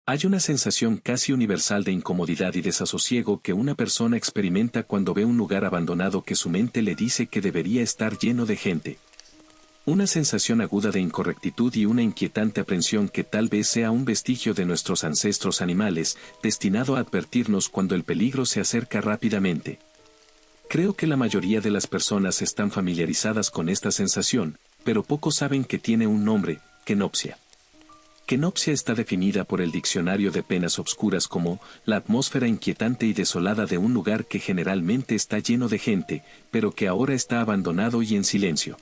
Hay una sensación casi universal de incomodidad y desasosiego que una persona experimenta cuando ve un lugar abandonado que su mente le dice que debería estar lleno de gente. Una sensación aguda de incorrectitud y una inquietante aprensión que tal vez sea un vestigio de nuestros ancestros animales, destinado a advertirnos cuando el peligro se acerca rápidamente. Creo que la mayoría de las personas están familiarizadas con esta sensación, pero pocos saben que tiene un nombre: kenopsia. Kenopsia está definida por el Diccionario de Penas Obscuras como la atmósfera inquietante y desolada de un lugar que generalmente está lleno de gente, pero que ahora está abandonado y en silencio.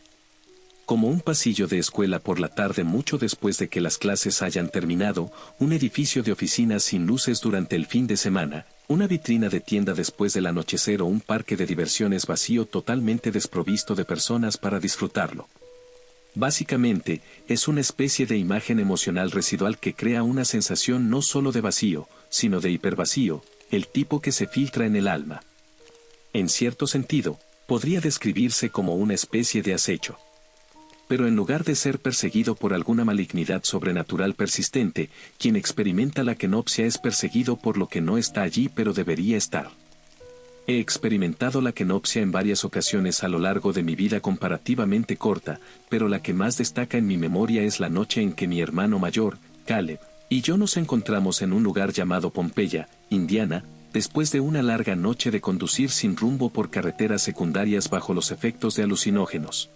Como un pasillo de escuela por la tarde mucho después de que las clases hayan terminado, un edificio de oficinas sin luces durante el fin de semana, una vitrina de tienda después del anochecer o un parque de diversiones vacío totalmente desprovisto de personas para disfrutarlo. Básicamente, es una especie de imagen emocional residual que crea una sensación no solo de vacío, sino de hipervacío, el tipo que se filtra en el alma. En cierto sentido, podría describirse como una especie de acecho. Pero en lugar de ser perseguido por alguna malignidad sobrenatural persistente, quien experimenta la kenopsia es perseguido por lo que no está allí pero debería estar. He experimentado la kenopsia en varias ocasiones a lo largo de mi vida comparativamente corta, pero la que más destaca en mi memoria es la noche en que mi hermano mayor, Caleb, y yo nos encontramos en un lugar llamado Pompeya, Indiana, después de una larga noche de conducir sin rumbo por carreteras secundarias bajo los efectos de alucinógenos.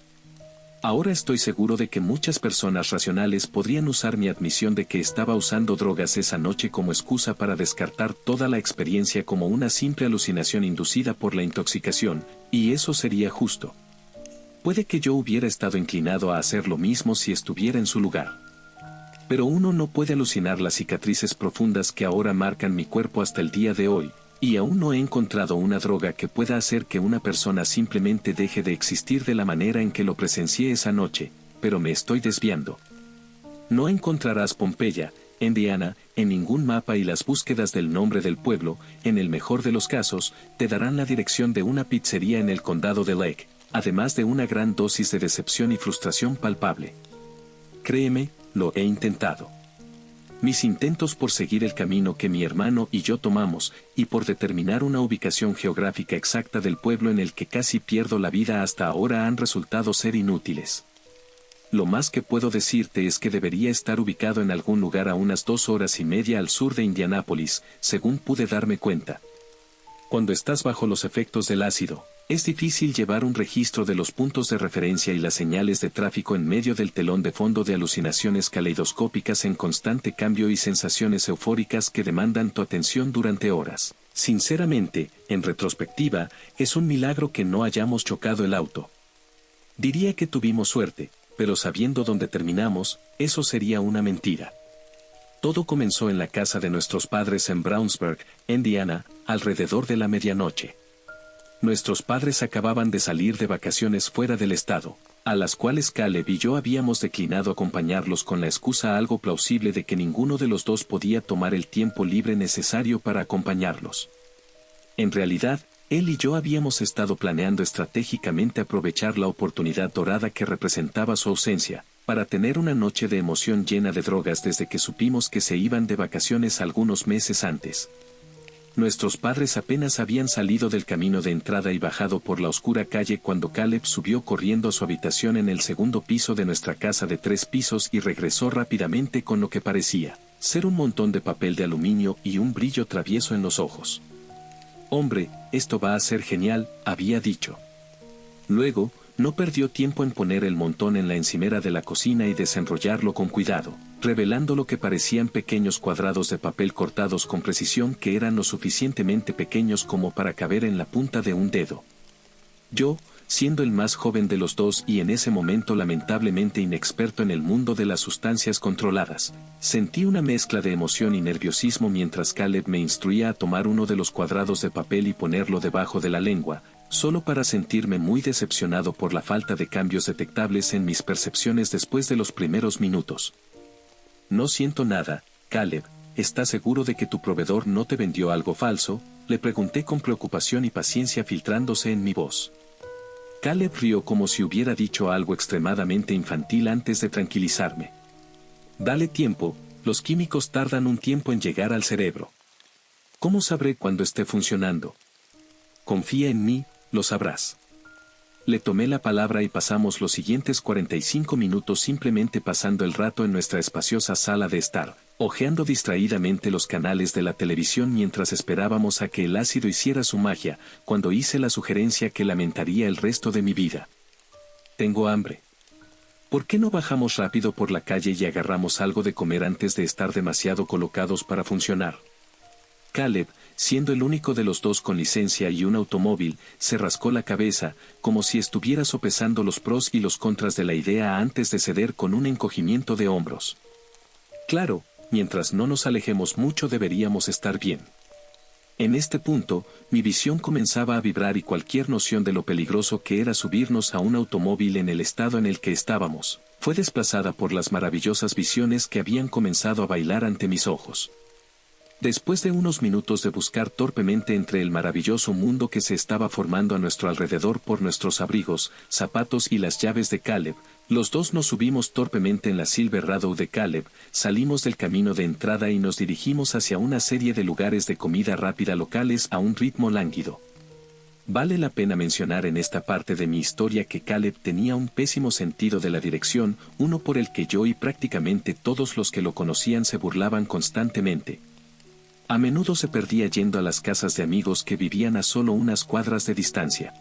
Ahora estoy seguro de que muchas personas racionales podrían usar mi admisión de que estaba usando drogas esa noche como excusa para descartar toda la experiencia como una simple alucinación inducida por la intoxicación, y eso sería justo. Puede que yo hubiera estado inclinado a hacer lo mismo si estuviera en su lugar. Pero uno no puede alucinar las cicatrices profundas que ahora marcan mi cuerpo hasta el día de hoy, y aún no he encontrado una droga que pueda hacer que una persona simplemente deje de existir de la manera en que lo presencié esa noche, pero me estoy desviando. No encontrarás Pompeya, Indiana, en ningún mapa y las búsquedas del nombre del pueblo, en el mejor de los casos, te darán la dirección de una pizzería en el condado de Lake, además de una gran dosis de decepción y frustración palpable. Créeme, lo he intentado. Mis intentos por seguir el camino que mi hermano y yo tomamos, y por determinar una ubicación geográfica exacta del pueblo en el que casi pierdo la vida hasta ahora han resultado ser inútiles. Lo más que puedo decirte es que debería estar ubicado en algún lugar a unas 2 horas y media al sur de Indianápolis, según pude darme cuenta. Cuando estás bajo los efectos del ácido, es difícil llevar un registro de los puntos de referencia y las señales de tráfico en medio del telón de fondo de alucinaciones caleidoscópicas en constante cambio y sensaciones eufóricas que demandan tu atención durante horas. Sinceramente, en retrospectiva, es un milagro que no hayamos chocado el auto. Diría que tuvimos suerte, pero sabiendo dónde terminamos, eso sería una mentira. Todo comenzó en la casa de nuestros padres en Brownsburg, Indiana, alrededor de la medianoche. Nuestros padres acababan de salir de vacaciones fuera del estado, a las cuales Caleb y yo habíamos declinado acompañarlos con la excusa algo plausible de que ninguno de los dos podía tomar el tiempo libre necesario para acompañarlos. En realidad, él y yo habíamos estado planeando estratégicamente aprovechar la oportunidad dorada que representaba su ausencia, para tener una noche de emoción llena de drogas desde que supimos que se iban de vacaciones algunos meses antes. Nuestros padres apenas habían salido del camino de entrada y bajado por la oscura calle cuando Caleb subió corriendo a su habitación en el segundo piso de nuestra casa de 3 pisos y regresó rápidamente con lo que parecía ser un montón de papel de aluminio y un brillo travieso en los ojos. «Hombre, esto va a ser genial», había dicho. Luego, no perdió tiempo en poner el montón en la encimera de la cocina y desenrollarlo con cuidado, revelando lo que parecían pequeños cuadrados de papel cortados con precisión que eran lo suficientemente pequeños como para caber en la punta de un dedo. Yo, siendo el más joven de los dos y en ese momento lamentablemente inexperto en el mundo de las sustancias controladas, sentí una mezcla de emoción y nerviosismo mientras Caleb me instruía a tomar uno de los cuadrados de papel y ponerlo debajo de la lengua, solo para sentirme muy decepcionado por la falta de cambios detectables en mis percepciones después de los primeros minutos. «No siento nada, Caleb, ¿estás seguro de que tu proveedor no te vendió algo falso?», le pregunté con preocupación y paciencia filtrándose en mi voz. Caleb rió como si hubiera dicho algo extremadamente infantil antes de tranquilizarme. «Dale tiempo, los químicos tardan un tiempo en llegar al cerebro. ¿Cómo sabré cuando esté funcionando? Confía en mí, lo sabrás. Le tomé la palabra y pasamos los siguientes 45 minutos simplemente pasando el rato en nuestra espaciosa sala de estar, hojeando distraídamente los canales de la televisión mientras esperábamos a que el ácido hiciera su magia, cuando hice la sugerencia que lamentaría el resto de mi vida. Tengo hambre. ¿Por qué no bajamos rápido por la calle y agarramos algo de comer antes de estar demasiado colocados para funcionar? Caleb, siendo el único de los dos con licencia y un automóvil, se rascó la cabeza, como si estuviera sopesando los pros y los contras de la idea antes de ceder con un encogimiento de hombros. Claro, mientras no nos alejemos mucho deberíamos estar bien. En este punto, mi visión comenzaba a vibrar y cualquier noción de lo peligroso que era subirnos a un automóvil en el estado en el que estábamos, fue desplazada por las maravillosas visiones que habían comenzado a bailar ante mis ojos. Después de unos minutos de buscar torpemente entre el maravilloso mundo que se estaba formando a nuestro alrededor por nuestros abrigos, zapatos y las llaves de Caleb, los dos nos subimos torpemente en la Silverado de Caleb, salimos del camino de entrada y nos dirigimos hacia una serie de lugares de comida rápida locales a un ritmo lánguido. Vale la pena mencionar en esta parte de mi historia que Caleb tenía un pésimo sentido de la dirección, uno por el que yo y prácticamente todos los que lo conocían se burlaban constantemente. A menudo se perdía yendo a las casas de amigos que vivían a solo unas cuadras de distancia.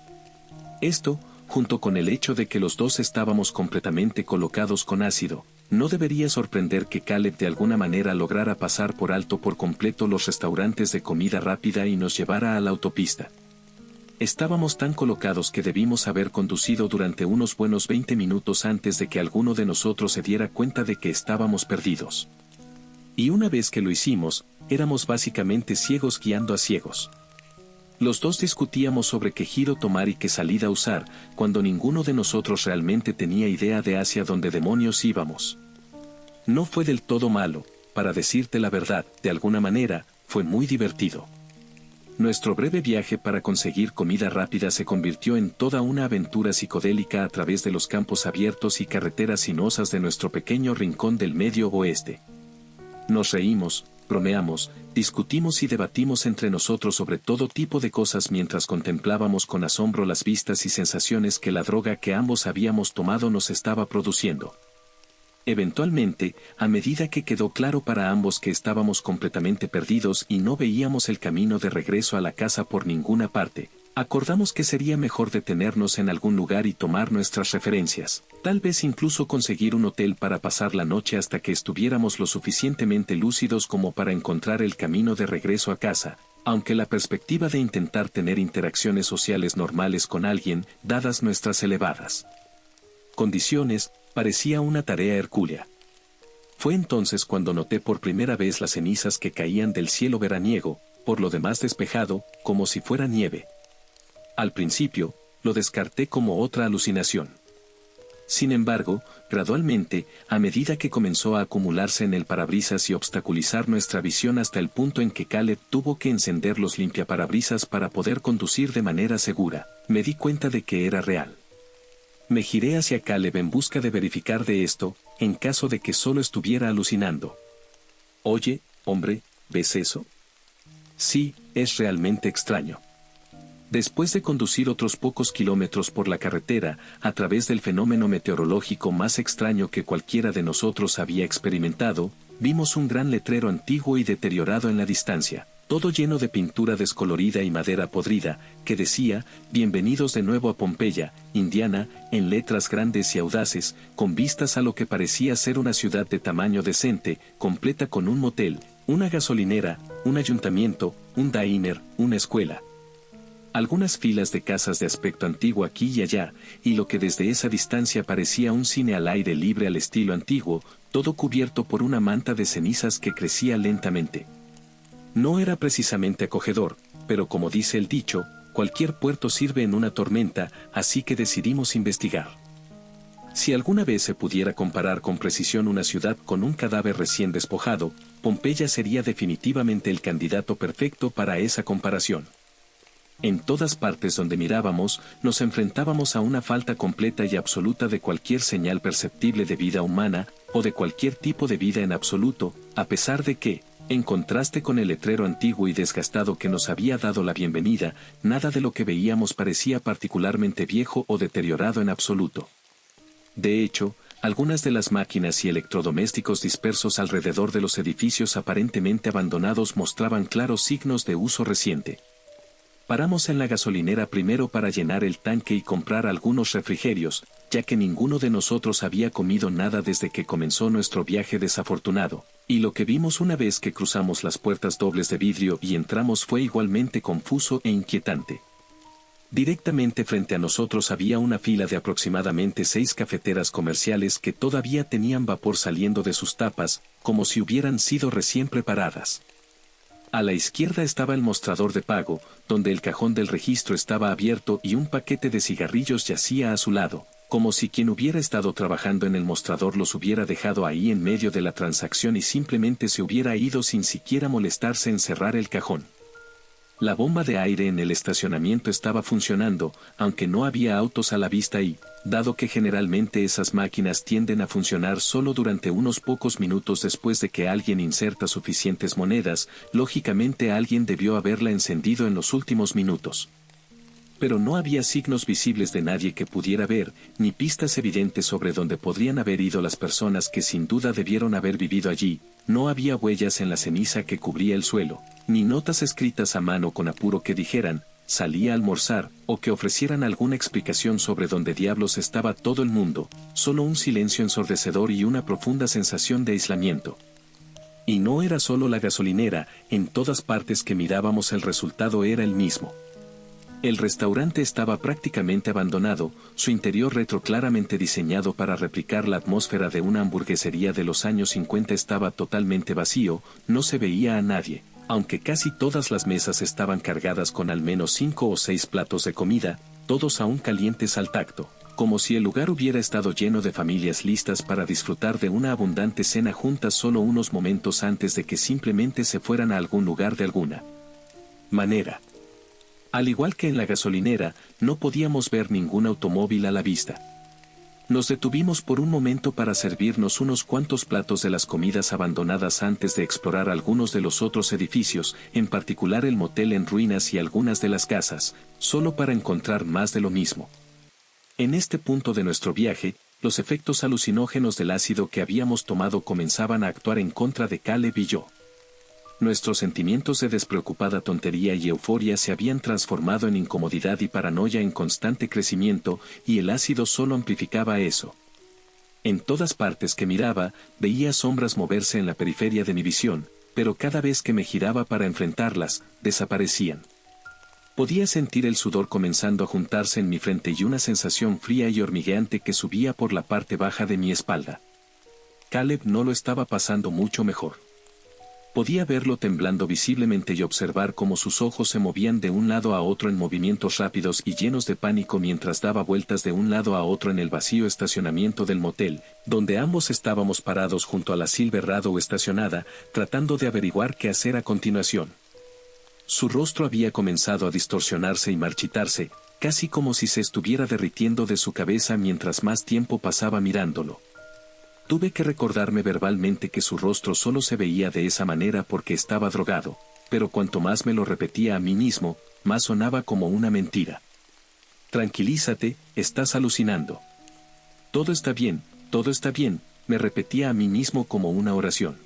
Esto, junto con el hecho de que los dos estábamos completamente colocados con ácido, no debería sorprender que Caleb de alguna manera lograra pasar por alto por completo los restaurantes de comida rápida y nos llevara a la autopista. Estábamos tan colocados que debimos haber conducido durante unos buenos 20 minutos antes de que alguno de nosotros se diera cuenta de que estábamos perdidos. Y una vez que lo hicimos, éramos básicamente ciegos guiando a ciegos. Los dos discutíamos sobre qué giro tomar y qué salida usar, cuando ninguno de nosotros realmente tenía idea de hacia dónde demonios íbamos. No fue del todo malo, para decirte la verdad, de alguna manera, fue muy divertido. Nuestro breve viaje para conseguir comida rápida se convirtió en toda una aventura psicodélica a través de los campos abiertos y carreteras sinuosas de nuestro pequeño rincón del Medio Oeste. Nos reímos, bromeamos, discutimos y debatimos entre nosotros sobre todo tipo de cosas mientras contemplábamos con asombro las vistas y sensaciones que la droga que ambos habíamos tomado nos estaba produciendo. Eventualmente, a medida que quedó claro para ambos que estábamos completamente perdidos y no veíamos el camino de regreso a la casa por ninguna parte, acordamos que sería mejor detenernos en algún lugar y tomar nuestras referencias, tal vez incluso conseguir un hotel para pasar la noche hasta que estuviéramos lo suficientemente lúcidos como para encontrar el camino de regreso a casa, aunque la perspectiva de intentar tener interacciones sociales normales con alguien, dadas nuestras elevadas condiciones, parecía una tarea hercúlea. Fue entonces cuando noté por primera vez las cenizas que caían del cielo veraniego, por lo demás despejado, como si fuera nieve. Al principio, lo descarté como otra alucinación. Sin embargo, gradualmente, a medida que comenzó a acumularse en el parabrisas y obstaculizar nuestra visión hasta el punto en que Caleb tuvo que encender los limpiaparabrisas para poder conducir de manera segura, me di cuenta de que era real. Me giré hacia Caleb en busca de verificar de esto, en caso de que solo estuviera alucinando. Oye, hombre, ¿ves eso? Sí, es realmente extraño. Después de conducir otros pocos kilómetros por la carretera, a través del fenómeno meteorológico más extraño que cualquiera de nosotros había experimentado, vimos un gran letrero antiguo y deteriorado en la distancia, todo lleno de pintura descolorida y madera podrida, que decía, «Bienvenidos de nuevo a Pompeya, Indiana», en letras grandes y audaces, con vistas a lo que parecía ser una ciudad de tamaño decente, completa con un motel, una gasolinera, un ayuntamiento, un diner, una escuela. Algunas filas de casas de aspecto antiguo aquí y allá, y lo que desde esa distancia parecía un cine al aire libre al estilo antiguo, todo cubierto por una manta de cenizas que crecía lentamente. No era precisamente acogedor, pero como dice el dicho, cualquier puerto sirve en una tormenta, así que decidimos investigar. Si alguna vez se pudiera comparar con precisión una ciudad con un cadáver recién despojado, Pompeya sería definitivamente el candidato perfecto para esa comparación. En todas partes donde mirábamos, nos enfrentábamos a una falta completa y absoluta de cualquier señal perceptible de vida humana, o de cualquier tipo de vida en absoluto, a pesar de que, en contraste con el letrero antiguo y desgastado que nos había dado la bienvenida, nada de lo que veíamos parecía particularmente viejo o deteriorado en absoluto. De hecho, algunas de las máquinas y electrodomésticos dispersos alrededor de los edificios aparentemente abandonados mostraban claros signos de uso reciente. Paramos en la gasolinera primero para llenar el tanque y comprar algunos refrigerios, ya que ninguno de nosotros había comido nada desde que comenzó nuestro viaje desafortunado, y lo que vimos una vez que cruzamos las puertas dobles de vidrio y entramos fue igualmente confuso e inquietante. Directamente frente a nosotros había una fila de aproximadamente 6 cafeteras comerciales que todavía tenían vapor saliendo de sus tapas, como si hubieran sido recién preparadas. A la izquierda estaba el mostrador de pago, donde el cajón del registro estaba abierto y un paquete de cigarrillos yacía a su lado, como si quien hubiera estado trabajando en el mostrador los hubiera dejado ahí en medio de la transacción y simplemente se hubiera ido sin siquiera molestarse en cerrar el cajón. La bomba de aire en el estacionamiento estaba funcionando, aunque no había autos a la vista y, dado que generalmente esas máquinas tienden a funcionar solo durante unos pocos minutos después de que alguien inserta suficientes monedas, lógicamente alguien debió haberla encendido en los últimos minutos. Pero no había signos visibles de nadie que pudiera ver, ni pistas evidentes sobre dónde podrían haber ido las personas que sin duda debieron haber vivido allí, no había huellas en la ceniza que cubría el suelo, ni notas escritas a mano con apuro que dijeran, salí a almorzar, o que ofrecieran alguna explicación sobre dónde diablos estaba todo el mundo, solo un silencio ensordecedor y una profunda sensación de aislamiento. Y no era solo la gasolinera, en todas partes que mirábamos el resultado era el mismo. El restaurante estaba prácticamente abandonado, su interior retro claramente diseñado para replicar la atmósfera de una hamburguesería de los años 50 estaba totalmente vacío, no se veía a nadie, aunque casi todas las mesas estaban cargadas con al menos 5 o 6 platos de comida, todos aún calientes al tacto, como si el lugar hubiera estado lleno de familias listas para disfrutar de una abundante cena juntas solo unos momentos antes de que simplemente se fueran a algún lugar de alguna manera. Al igual que en la gasolinera, no podíamos ver ningún automóvil a la vista. Nos detuvimos por un momento para servirnos unos cuantos platos de las comidas abandonadas antes de explorar algunos de los otros edificios, en particular el motel en ruinas y algunas de las casas, solo para encontrar más de lo mismo. En este punto de nuestro viaje, los efectos alucinógenos del ácido que habíamos tomado comenzaban a actuar en contra de Caleb y yo. Nuestros sentimientos de despreocupada tontería y euforia se habían transformado en incomodidad y paranoia en constante crecimiento, y el ácido solo amplificaba eso. En todas partes que miraba, veía sombras moverse en la periferia de mi visión, pero cada vez que me giraba para enfrentarlas, desaparecían. Podía sentir el sudor comenzando a juntarse en mi frente y una sensación fría y hormigueante que subía por la parte baja de mi espalda. Caleb no lo estaba pasando mucho mejor. Podía verlo temblando visiblemente y observar cómo sus ojos se movían de un lado a otro en movimientos rápidos y llenos de pánico mientras daba vueltas de un lado a otro en el vacío estacionamiento del motel, donde ambos estábamos parados junto a la Silverado estacionada, tratando de averiguar qué hacer a continuación. Su rostro había comenzado a distorsionarse y marchitarse, casi como si se estuviera derritiendo de su cabeza mientras más tiempo pasaba mirándolo. Tuve que recordarme verbalmente que su rostro solo se veía de esa manera porque estaba drogado, pero cuanto más me lo repetía a mí mismo, más sonaba como una mentira. Tranquilízate, estás alucinando. Todo está bien, me repetía a mí mismo como una oración.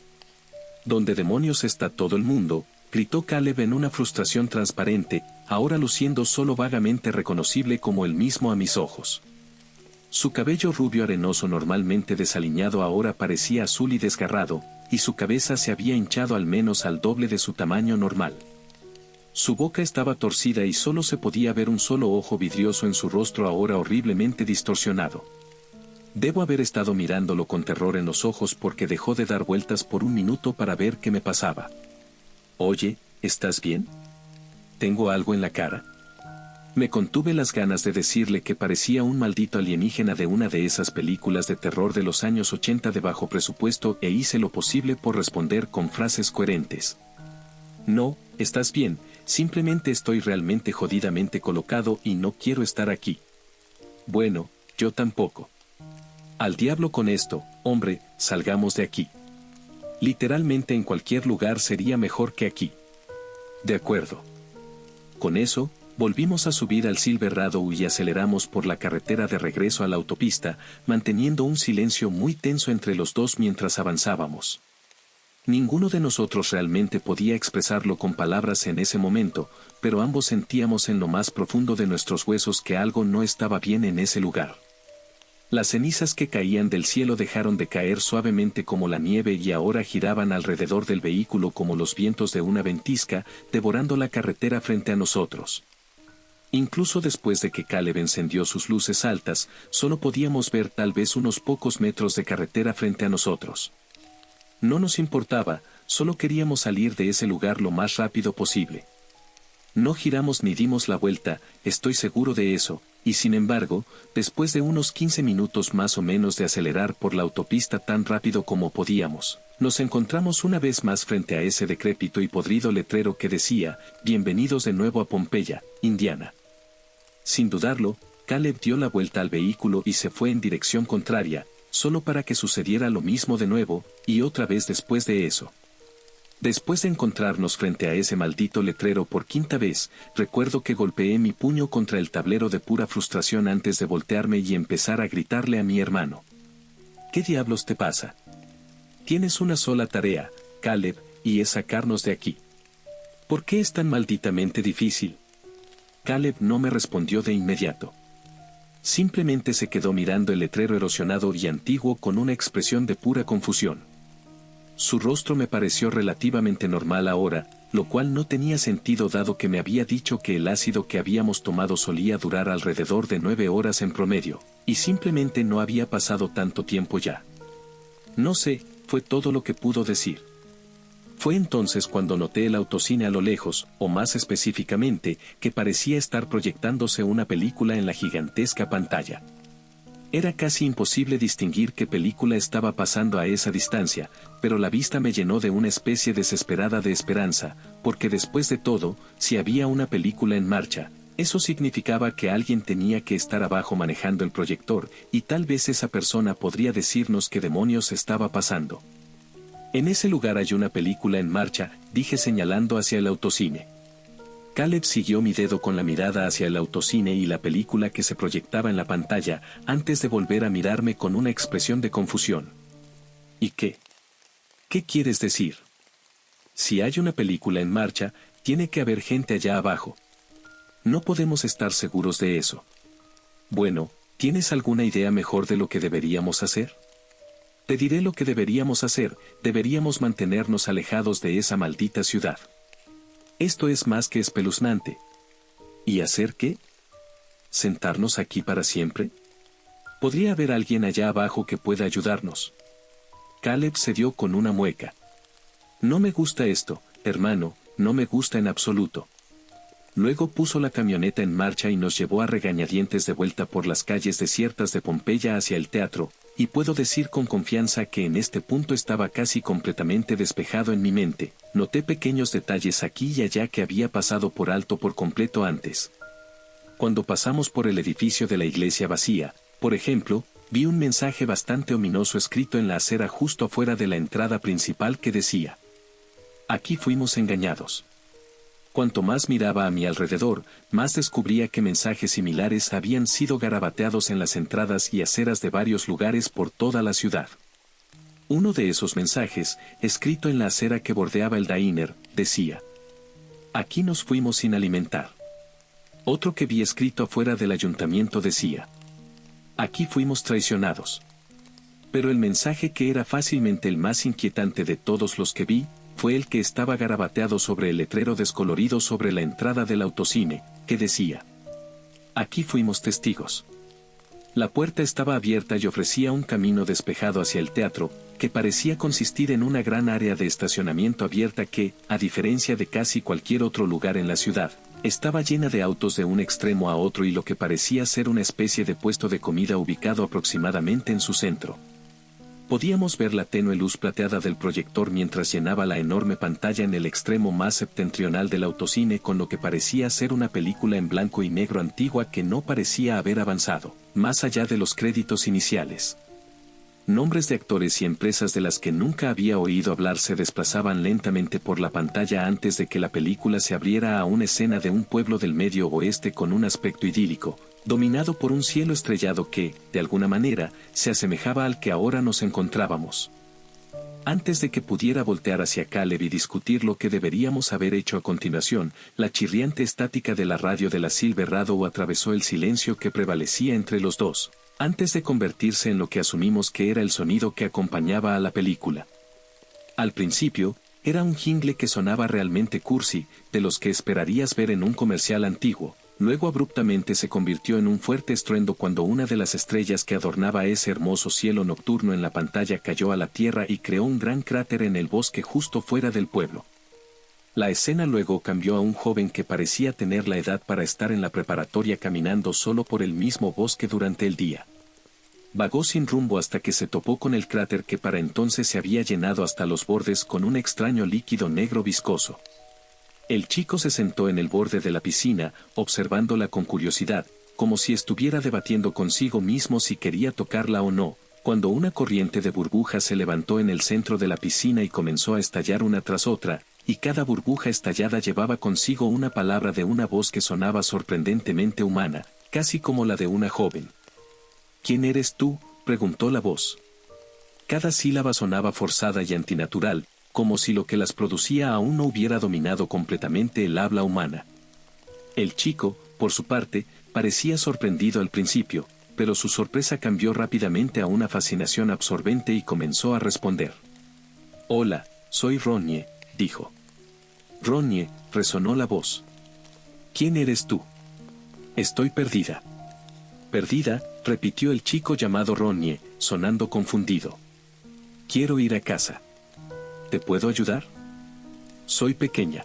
¿Dónde demonios está todo el mundo?, gritó Caleb en una frustración transparente, ahora luciendo solo vagamente reconocible como él mismo a mis ojos. Su cabello rubio arenoso normalmente desaliñado ahora parecía azul y desgarrado, y su cabeza se había hinchado al menos al doble de su tamaño normal. Su boca estaba torcida y solo se podía ver un solo ojo vidrioso en su rostro ahora horriblemente distorsionado. Debo haber estado mirándolo con terror en los ojos porque dejó de dar vueltas por un minuto para ver qué me pasaba. Oye, ¿estás bien? ¿Tengo algo en la cara? Me contuve las ganas de decirle que parecía un maldito alienígena de una de esas películas de terror de los años 80 de bajo presupuesto e hice lo posible por responder con frases coherentes. No, estás bien, simplemente estoy realmente jodidamente colocado y no quiero estar aquí. Bueno, yo tampoco. Al diablo con esto, hombre, salgamos de aquí. Literalmente en cualquier lugar sería mejor que aquí. De acuerdo. Con eso, volvimos a subir al Silverado y aceleramos por la carretera de regreso a la autopista, manteniendo un silencio muy tenso entre los dos mientras avanzábamos. Ninguno de nosotros realmente podía expresarlo con palabras en ese momento, pero ambos sentíamos en lo más profundo de nuestros huesos que algo no estaba bien en ese lugar. Las cenizas que caían del cielo dejaron de caer suavemente como la nieve y ahora giraban alrededor del vehículo como los vientos de una ventisca, devorando la carretera frente a nosotros. Incluso después de que Caleb encendió sus luces altas, solo podíamos ver tal vez unos pocos metros de carretera frente a nosotros. No nos importaba, solo queríamos salir de ese lugar lo más rápido posible. No giramos ni dimos la vuelta, estoy seguro de eso, y sin embargo, después de unos 15 minutos más o menos de acelerar por la autopista tan rápido como podíamos, nos encontramos una vez más frente a ese decrépito y podrido letrero que decía, «Bienvenidos de nuevo a Pompeya, Indiana». Sin dudarlo, Caleb dio la vuelta al vehículo y se fue en dirección contraria, solo para que sucediera lo mismo de nuevo, y otra vez después de eso. Después de encontrarnos frente a ese maldito letrero por quinta vez, recuerdo que golpeé mi puño contra el tablero de pura frustración antes de voltearme y empezar a gritarle a mi hermano. ¿Qué diablos te pasa? Tienes una sola tarea, Caleb, y es sacarnos de aquí. ¿Por qué es tan malditamente difícil? Caleb no me respondió de inmediato. Simplemente se quedó mirando el letrero erosionado y antiguo con una expresión de pura confusión. Su rostro me pareció relativamente normal ahora, lo cual no tenía sentido dado que me había dicho que el ácido que habíamos tomado solía durar alrededor de 9 horas en promedio, y simplemente no había pasado tanto tiempo ya. No sé, fue todo lo que pudo decir. Fue entonces cuando noté el autocine a lo lejos, o más específicamente, que parecía estar proyectándose una película en la gigantesca pantalla. Era casi imposible distinguir qué película estaba pasando a esa distancia, pero la vista me llenó de una especie desesperada de esperanza, porque después de todo, si había una película en marcha, eso significaba que alguien tenía que estar abajo manejando el proyector, y tal vez esa persona podría decirnos qué demonios estaba pasando. En ese lugar hay una película en marcha, dije señalando hacia el autocine. Caleb siguió mi dedo con la mirada hacia el autocine y la película que se proyectaba en la pantalla, antes de volver a mirarme con una expresión de confusión. ¿Y qué? ¿Qué quieres decir? Si hay una película en marcha, tiene que haber gente allá abajo. No podemos estar seguros de eso. Bueno, ¿tienes alguna idea mejor de lo que deberíamos hacer? Te diré lo que deberíamos hacer, deberíamos mantenernos alejados de esa maldita ciudad. Esto es más que espeluznante. ¿Y hacer qué? ¿Sentarnos aquí para siempre? ¿Podría haber alguien allá abajo que pueda ayudarnos? Caleb se dio con una mueca. No me gusta esto, hermano, no me gusta en absoluto. Luego puso la camioneta en marcha y nos llevó a regañadientes de vuelta por las calles desiertas de Pompeya hacia el teatro, y puedo decir con confianza que en este punto estaba casi completamente despejado en mi mente. Noté pequeños detalles aquí y allá que había pasado por alto por completo antes. Cuando pasamos por el edificio de la iglesia vacía, por ejemplo, vi un mensaje bastante ominoso escrito en la acera justo afuera de la entrada principal que decía: «Aquí fuimos engañados». Cuanto más miraba a mi alrededor, más descubría que mensajes similares habían sido garabateados en las entradas y aceras de varios lugares por toda la ciudad. Uno de esos mensajes, escrito en la acera que bordeaba el diner, decía: «Aquí nos fuimos sin alimentar». Otro que vi escrito afuera del ayuntamiento decía: «Aquí fuimos traicionados». Pero el mensaje que era fácilmente el más inquietante de todos los que vi, fue el que estaba garabateado sobre el letrero descolorido sobre la entrada del autocine, que decía: «Aquí fuimos testigos». La puerta estaba abierta y ofrecía un camino despejado hacia el teatro, que parecía consistir en una gran área de estacionamiento abierta que, a diferencia de casi cualquier otro lugar en la ciudad, estaba llena de autos de un extremo a otro y lo que parecía ser una especie de puesto de comida ubicado aproximadamente en su centro. Podíamos ver la tenue luz plateada del proyector mientras llenaba la enorme pantalla en el extremo más septentrional del autocine con lo que parecía ser una película en blanco y negro antigua que no parecía haber avanzado, más allá de los créditos iniciales. Nombres de actores y empresas de las que nunca había oído hablar se desplazaban lentamente por la pantalla antes de que la película se abriera a una escena de un pueblo del Medio Oeste con un aspecto idílico, dominado por un cielo estrellado que, de alguna manera, se asemejaba al que ahora nos encontrábamos. Antes de que pudiera voltear hacia Caleb y discutir lo que deberíamos haber hecho a continuación, la chirriante estática de la radio de la Silver Radio atravesó el silencio que prevalecía entre los dos, antes de convertirse en lo que asumimos que era el sonido que acompañaba a la película. Al principio, era un jingle que sonaba realmente cursi, de los que esperarías ver en un comercial antiguo. Luego abruptamente se convirtió en un fuerte estruendo cuando una de las estrellas que adornaba ese hermoso cielo nocturno en la pantalla cayó a la tierra y creó un gran cráter en el bosque justo fuera del pueblo. La escena luego cambió a un joven que parecía tener la edad para estar en la preparatoria caminando solo por el mismo bosque durante el día. Vagó sin rumbo hasta que se topó con el cráter que para entonces se había llenado hasta los bordes con un extraño líquido negro viscoso. El chico se sentó en el borde de la piscina, observándola con curiosidad, como si estuviera debatiendo consigo mismo si quería tocarla o no, cuando una corriente de burbujas se levantó en el centro de la piscina y comenzó a estallar una tras otra, y cada burbuja estallada llevaba consigo una palabra de una voz que sonaba sorprendentemente humana, casi como la de una joven. ¿Quién eres tú?, preguntó la voz. Cada sílaba sonaba forzada y antinatural, como si lo que las producía aún no hubiera dominado completamente el habla humana. El chico, por su parte, parecía sorprendido al principio, pero su sorpresa cambió rápidamente a una fascinación absorbente y comenzó a responder. «Hola, soy Ronnie», dijo. «Ronnie», resonó la voz. «¿Quién eres tú?» «Estoy perdida». «Perdida», repitió el chico llamado Ronnie, sonando confundido. «Quiero ir a casa». ¿Te puedo ayudar? Soy pequeña.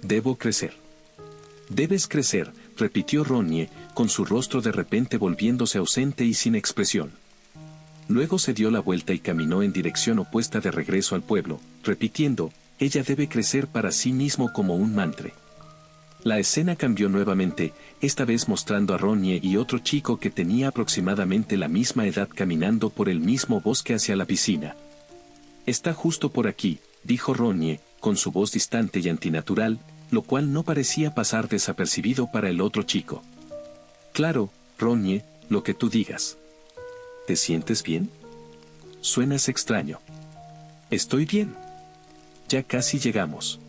Debo crecer. Debes crecer, repitió Ronnie, con su rostro de repente volviéndose ausente y sin expresión. Luego se dio la vuelta y caminó en dirección opuesta de regreso al pueblo, repitiendo, ella debe crecer para sí mismo como un mantra. La escena cambió nuevamente, esta vez mostrando a Ronnie y otro chico que tenía aproximadamente la misma edad caminando por el mismo bosque hacia la piscina. Está justo por aquí, dijo Ronnie, con su voz distante y antinatural, lo cual no parecía pasar desapercibido para el otro chico. Claro, Ronnie, lo que tú digas. ¿Te sientes bien? Suenas extraño. Estoy bien. Ya casi llegamos.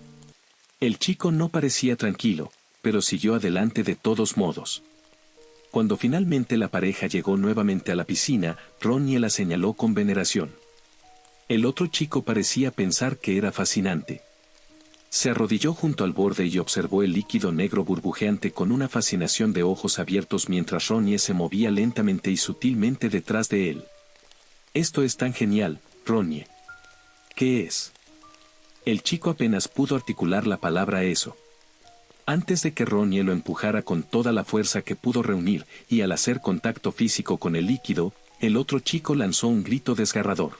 El chico no parecía tranquilo, pero siguió adelante de todos modos. Cuando finalmente la pareja llegó nuevamente a la piscina, Ronnie la señaló con veneración. El otro chico parecía pensar que era fascinante. Se arrodilló junto al borde y observó el líquido negro burbujeante con una fascinación de ojos abiertos mientras Ronnie se movía lentamente y sutilmente detrás de él. Esto es tan genial, Ronnie. ¿Qué es? El chico apenas pudo articular la palabra eso. Antes de que Ronnie lo empujara con toda la fuerza que pudo reunir, y al hacer contacto físico con el líquido, el otro chico lanzó un grito desgarrador.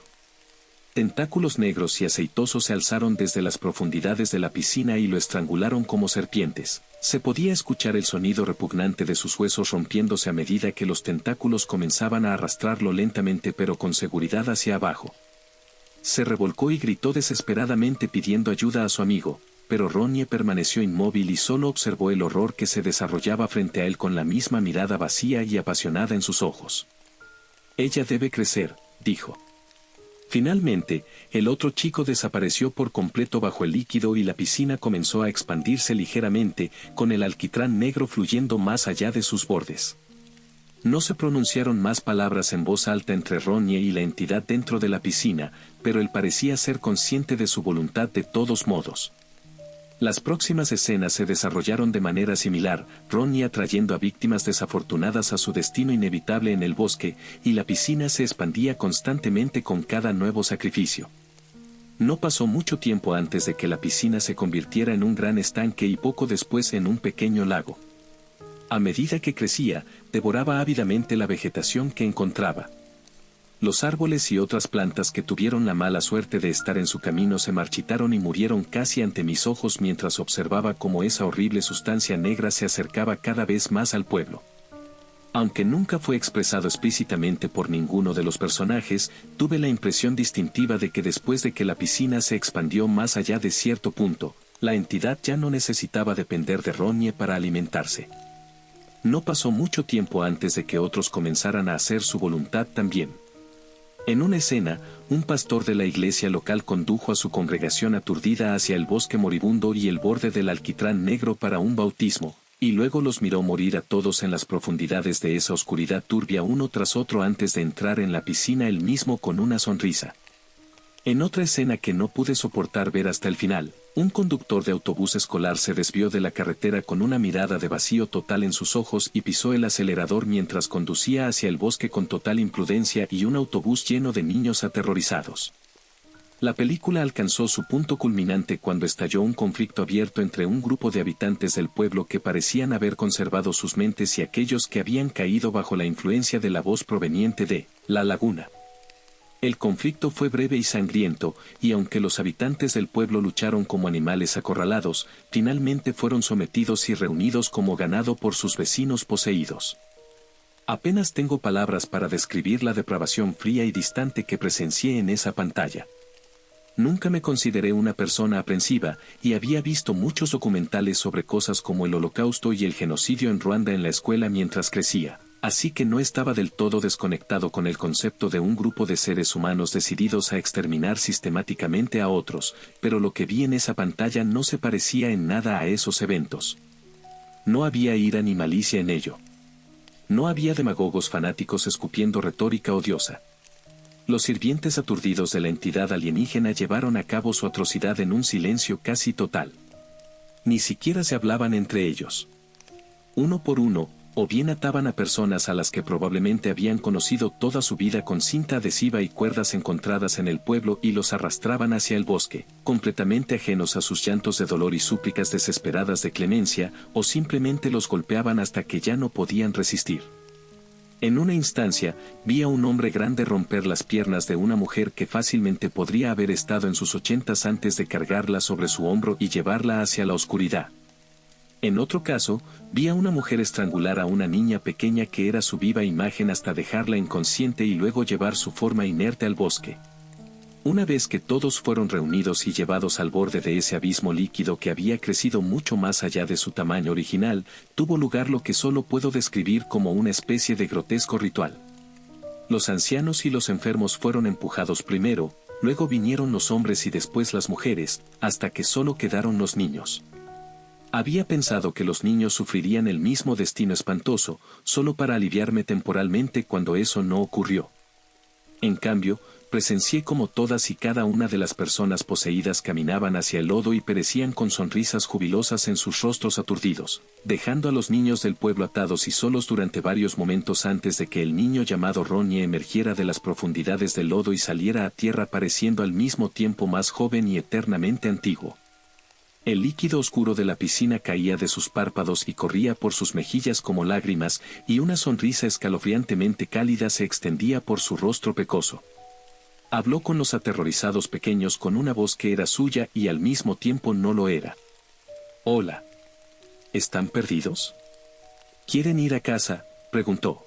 Tentáculos negros y aceitosos se alzaron desde las profundidades de la piscina y lo estrangularon como serpientes. Se podía escuchar el sonido repugnante de sus huesos rompiéndose a medida que los tentáculos comenzaban a arrastrarlo lentamente pero con seguridad hacia abajo. Se revolcó y gritó desesperadamente pidiendo ayuda a su amigo, pero Ronnie permaneció inmóvil y solo observó el horror que se desarrollaba frente a él con la misma mirada vacía y apasionada en sus ojos. Ella debe crecer, dijo. Finalmente, el otro chico desapareció por completo bajo el líquido y la piscina comenzó a expandirse ligeramente, con el alquitrán negro fluyendo más allá de sus bordes. No se pronunciaron más palabras en voz alta entre Ronnie y la entidad dentro de la piscina, pero él parecía ser consciente de su voluntad de todos modos. Las próximas escenas se desarrollaron de manera similar, Ronnie atrayendo a víctimas desafortunadas a su destino inevitable en el bosque, y la piscina se expandía constantemente con cada nuevo sacrificio. No pasó mucho tiempo antes de que la piscina se convirtiera en un gran estanque y poco después en un pequeño lago. A medida que crecía, devoraba ávidamente la vegetación que encontraba. Los árboles y otras plantas que tuvieron la mala suerte de estar en su camino se marchitaron y murieron casi ante mis ojos mientras observaba cómo esa horrible sustancia negra se acercaba cada vez más al pueblo. Aunque nunca fue expresado explícitamente por ninguno de los personajes, tuve la impresión distintiva de que después de que la piscina se expandió más allá de cierto punto, la entidad ya no necesitaba depender de Ronnie para alimentarse. No pasó mucho tiempo antes de que otros comenzaran a hacer su voluntad también. En una escena, un pastor de la iglesia local condujo a su congregación aturdida hacia el bosque moribundo y el borde del alquitrán negro para un bautismo, y luego los miró morir a todos en las profundidades de esa oscuridad turbia uno tras otro antes de entrar en la piscina él mismo con una sonrisa. En otra escena que no pude soportar ver hasta el final, un conductor de autobús escolar se desvió de la carretera con una mirada de vacío total en sus ojos y pisó el acelerador mientras conducía hacia el bosque con total imprudencia y un autobús lleno de niños aterrorizados. La película alcanzó su punto culminante cuando estalló un conflicto abierto entre un grupo de habitantes del pueblo que parecían haber conservado sus mentes y aquellos que habían caído bajo la influencia de la voz proveniente de la laguna. El conflicto fue breve y sangriento, y aunque los habitantes del pueblo lucharon como animales acorralados, finalmente fueron sometidos y reunidos como ganado por sus vecinos poseídos. Apenas tengo palabras para describir la depravación fría y distante que presencié en esa pantalla. Nunca me consideré una persona aprensiva, y había visto muchos documentales sobre cosas como el Holocausto y el genocidio en Ruanda en la escuela mientras crecía, así que no estaba del todo desconectado con el concepto de un grupo de seres humanos decididos a exterminar sistemáticamente a otros, pero lo que vi en esa pantalla no se parecía en nada a esos eventos. No había ira ni malicia en ello. No había demagogos fanáticos escupiendo retórica odiosa. Los sirvientes aturdidos de la entidad alienígena llevaron a cabo su atrocidad en un silencio casi total. Ni siquiera se hablaban entre ellos. Uno por uno, o bien ataban a personas a las que probablemente habían conocido toda su vida con cinta adhesiva y cuerdas encontradas en el pueblo y los arrastraban hacia el bosque, completamente ajenos a sus llantos de dolor y súplicas desesperadas de clemencia, o simplemente los golpeaban hasta que ya no podían resistir. En una instancia, vi a un hombre grande romper las piernas de una mujer que fácilmente podría haber estado en sus 80s antes de cargarla sobre su hombro y llevarla hacia la oscuridad. En otro caso, vi a una mujer estrangular a una niña pequeña que era su viva imagen hasta dejarla inconsciente y luego llevar su forma inerte al bosque. Una vez que todos fueron reunidos y llevados al borde de ese abismo líquido que había crecido mucho más allá de su tamaño original, tuvo lugar lo que solo puedo describir como una especie de grotesco ritual. Los ancianos y los enfermos fueron empujados primero, luego vinieron los hombres y después las mujeres, hasta que solo quedaron los niños. Había pensado que los niños sufrirían el mismo destino espantoso, solo para aliviarme temporalmente cuando eso no ocurrió. En cambio, presencié como todas y cada una de las personas poseídas caminaban hacia el lodo y perecían con sonrisas jubilosas en sus rostros aturdidos, dejando a los niños del pueblo atados y solos durante varios momentos antes de que el niño llamado Ronnie emergiera de las profundidades del lodo y saliera a tierra pareciendo al mismo tiempo más joven y eternamente antiguo. El líquido oscuro de la piscina caía de sus párpados y corría por sus mejillas como lágrimas, y una sonrisa escalofriantemente cálida se extendía por su rostro pecoso. Habló con los aterrorizados pequeños con una voz que era suya y al mismo tiempo no lo era. «Hola. ¿Están perdidos? ¿Quieren ir a casa?», preguntó.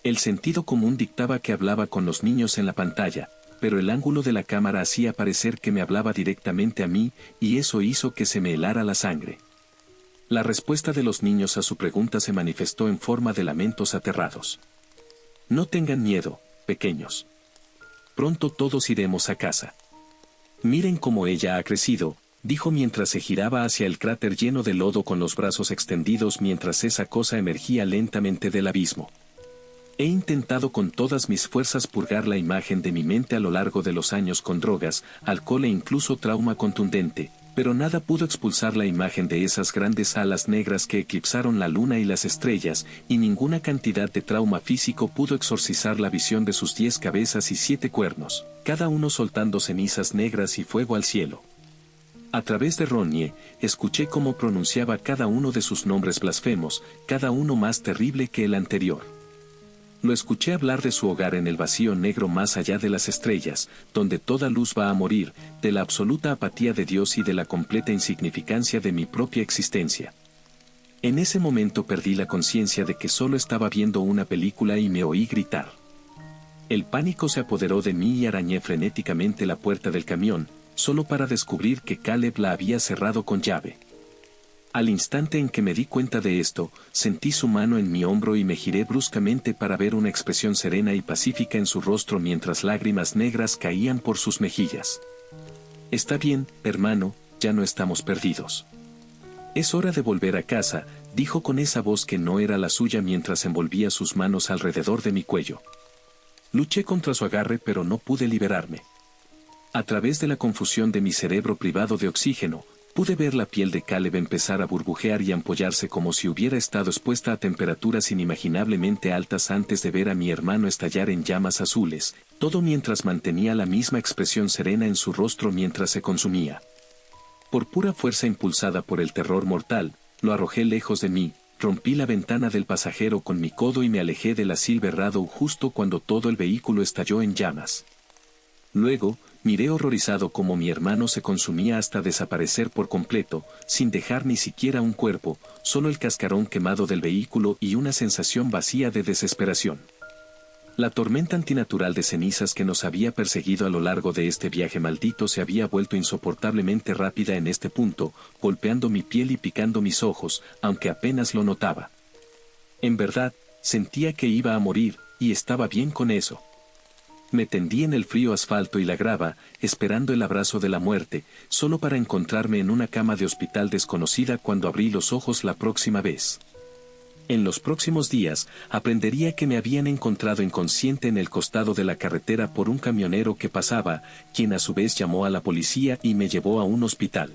El sentido común dictaba que hablaba con los niños en la pantalla, pero el ángulo de la cámara hacía parecer que me hablaba directamente a mí, y eso hizo que se me helara la sangre. La respuesta de los niños a su pregunta se manifestó en forma de lamentos aterrados. «No tengan miedo, pequeños. Pronto todos iremos a casa. Miren cómo ella ha crecido», dijo mientras se giraba hacia el cráter lleno de lodo con los brazos extendidos mientras esa cosa emergía lentamente del abismo. He intentado con todas mis fuerzas purgar la imagen de mi mente a lo largo de los años con drogas, alcohol e incluso trauma contundente, pero nada pudo expulsar la imagen de esas grandes alas negras que eclipsaron la luna y las estrellas, y ninguna cantidad de trauma físico pudo exorcizar la visión de sus 10 cabezas y 7 cuernos, cada uno soltando cenizas negras y fuego al cielo. A través de Ronnie, escuché cómo pronunciaba cada uno de sus nombres blasfemos, cada uno más terrible que el anterior. Lo escuché hablar de su hogar en el vacío negro más allá de las estrellas, donde toda luz va a morir, de la absoluta apatía de Dios y de la completa insignificancia de mi propia existencia. En ese momento perdí la conciencia de que solo estaba viendo una película y me oí gritar. El pánico se apoderó de mí y arañé frenéticamente la puerta del camión, solo para descubrir que Caleb la había cerrado con llave. Al instante en que me di cuenta de esto, sentí su mano en mi hombro y me giré bruscamente para ver una expresión serena y pacífica en su rostro mientras lágrimas negras caían por sus mejillas. Está bien, hermano, ya no estamos perdidos. Es hora de volver a casa, dijo con esa voz que no era la suya mientras envolvía sus manos alrededor de mi cuello. Luché contra su agarre pero no pude liberarme. A través de la confusión de mi cerebro privado de oxígeno, pude ver la piel de Caleb empezar a burbujear y ampollarse como si hubiera estado expuesta a temperaturas inimaginablemente altas antes de ver a mi hermano estallar en llamas azules, todo mientras mantenía la misma expresión serena en su rostro mientras se consumía. Por pura fuerza impulsada por el terror mortal, lo arrojé lejos de mí, rompí la ventana del pasajero con mi codo y me alejé de la Silverado justo cuando todo el vehículo estalló en llamas. Luego, miré horrorizado cómo mi hermano se consumía hasta desaparecer por completo, sin dejar ni siquiera un cuerpo, solo el cascarón quemado del vehículo y una sensación vacía de desesperación. La tormenta antinatural de cenizas que nos había perseguido a lo largo de este viaje maldito se había vuelto insoportablemente rápida en este punto, golpeando mi piel y picando mis ojos, aunque apenas lo notaba. En verdad, sentía que iba a morir, y estaba bien con eso. Me tendí en el frío asfalto y la grava, esperando el abrazo de la muerte, solo para encontrarme en una cama de hospital desconocida cuando abrí los ojos la próxima vez. En los próximos días, aprendería que me habían encontrado inconsciente en el costado de la carretera por un camionero que pasaba, quien a su vez llamó a la policía y me llevó a un hospital.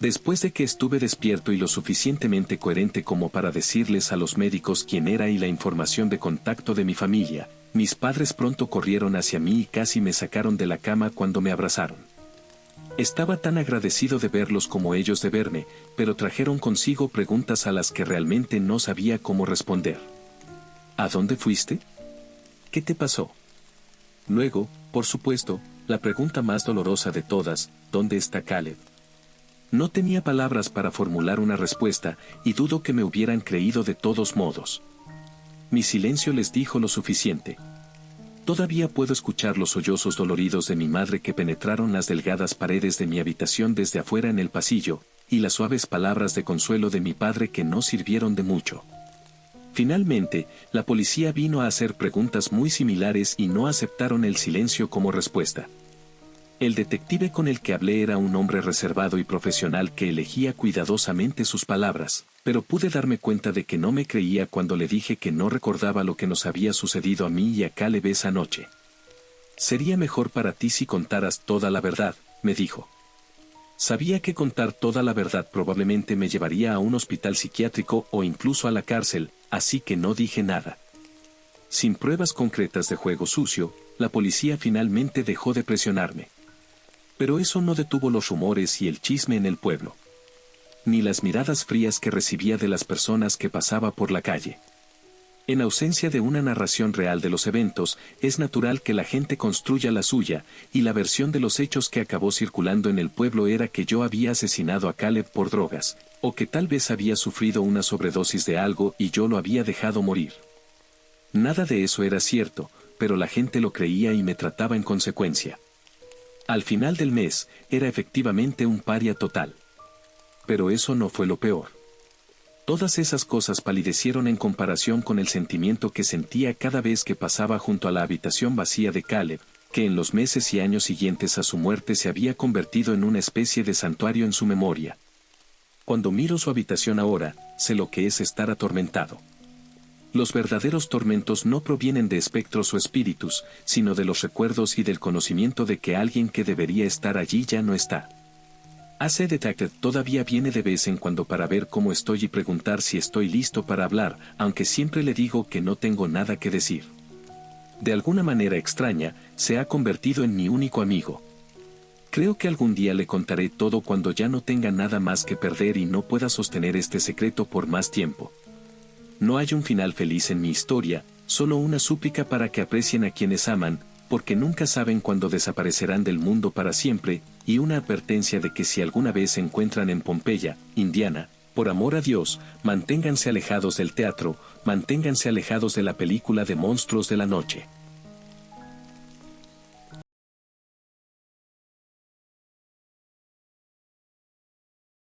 Después de que estuve despierto y lo suficientemente coherente como para decirles a los médicos quién era y la información de contacto de mi familia, mis padres pronto corrieron hacia mí y casi me sacaron de la cama cuando me abrazaron. Estaba tan agradecido de verlos como ellos de verme, pero trajeron consigo preguntas a las que realmente no sabía cómo responder. ¿A dónde fuiste? ¿Qué te pasó? Luego, por supuesto, la pregunta más dolorosa de todas, ¿dónde está Caleb? No tenía palabras para formular una respuesta, y dudo que me hubieran creído de todos modos. Mi silencio les dijo lo suficiente. Todavía puedo escuchar los sollozos doloridos de mi madre que penetraron las delgadas paredes de mi habitación desde afuera en el pasillo, y las suaves palabras de consuelo de mi padre que no sirvieron de mucho. Finalmente, la policía vino a hacer preguntas muy similares y no aceptaron el silencio como respuesta. El detective con el que hablé era un hombre reservado y profesional que elegía cuidadosamente sus palabras, pero pude darme cuenta de que no me creía cuando le dije que no recordaba lo que nos había sucedido a mí y a Caleb esa noche. Sería mejor para ti si contaras toda la verdad, me dijo. Sabía que contar toda la verdad probablemente me llevaría a un hospital psiquiátrico o incluso a la cárcel, así que no dije nada. Sin pruebas concretas de juego sucio, la policía finalmente dejó de presionarme. Pero eso no detuvo los rumores y el chisme en el pueblo. Ni las miradas frías que recibía de las personas que pasaba por la calle. En ausencia de una narración real de los eventos, es natural que la gente construya la suya, y la versión de los hechos que acabó circulando en el pueblo era que yo había asesinado a Caleb por drogas, o que tal vez había sufrido una sobredosis de algo y yo lo había dejado morir. Nada de eso era cierto, pero la gente lo creía y me trataba en consecuencia. Al final del mes, era efectivamente un paria total. Pero eso no fue lo peor. Todas esas cosas palidecieron en comparación con el sentimiento que sentía cada vez que pasaba junto a la habitación vacía de Caleb, que en los meses y años siguientes a su muerte se había convertido en una especie de santuario en su memoria. Cuando miro su habitación ahora, sé lo que es estar atormentado. Los verdaderos tormentos no provienen de espectros o espíritus, sino de los recuerdos y del conocimiento de que alguien que debería estar allí ya no está. AC Detective todavía viene de vez en cuando para ver cómo estoy y preguntar si estoy listo para hablar, aunque siempre le digo que no tengo nada que decir. De alguna manera extraña, se ha convertido en mi único amigo. Creo que algún día le contaré todo cuando ya no tenga nada más que perder y no pueda sostener este secreto por más tiempo. No hay un final feliz en mi historia, solo una súplica para que aprecien a quienes aman, porque nunca saben cuándo desaparecerán del mundo para siempre, y una advertencia de que si alguna vez se encuentran en Pompeya, Indiana, Por amor a Dios, manténganse alejados del teatro, manténganse alejados de la película de monstruos de la noche.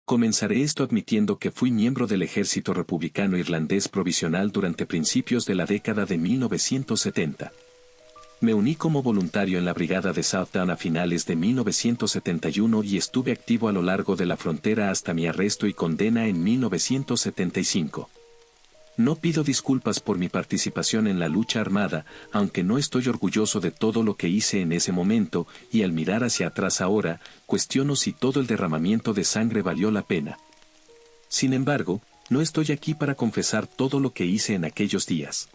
Comenzaré esto admitiendo que fui miembro del ejército republicano irlandés provisional durante principios de la década de 1970. Me uní como voluntario en la brigada de Southdown a finales de 1971 y estuve activo a lo largo de la frontera hasta mi arresto y condena en 1975. No pido disculpas por mi participación en la lucha armada, aunque no estoy orgulloso de todo lo que hice en ese momento, y al mirar hacia atrás ahora, cuestiono si todo el derramamiento de sangre valió la pena. Sin embargo, no estoy aquí para confesar todo lo que hice en aquellos días.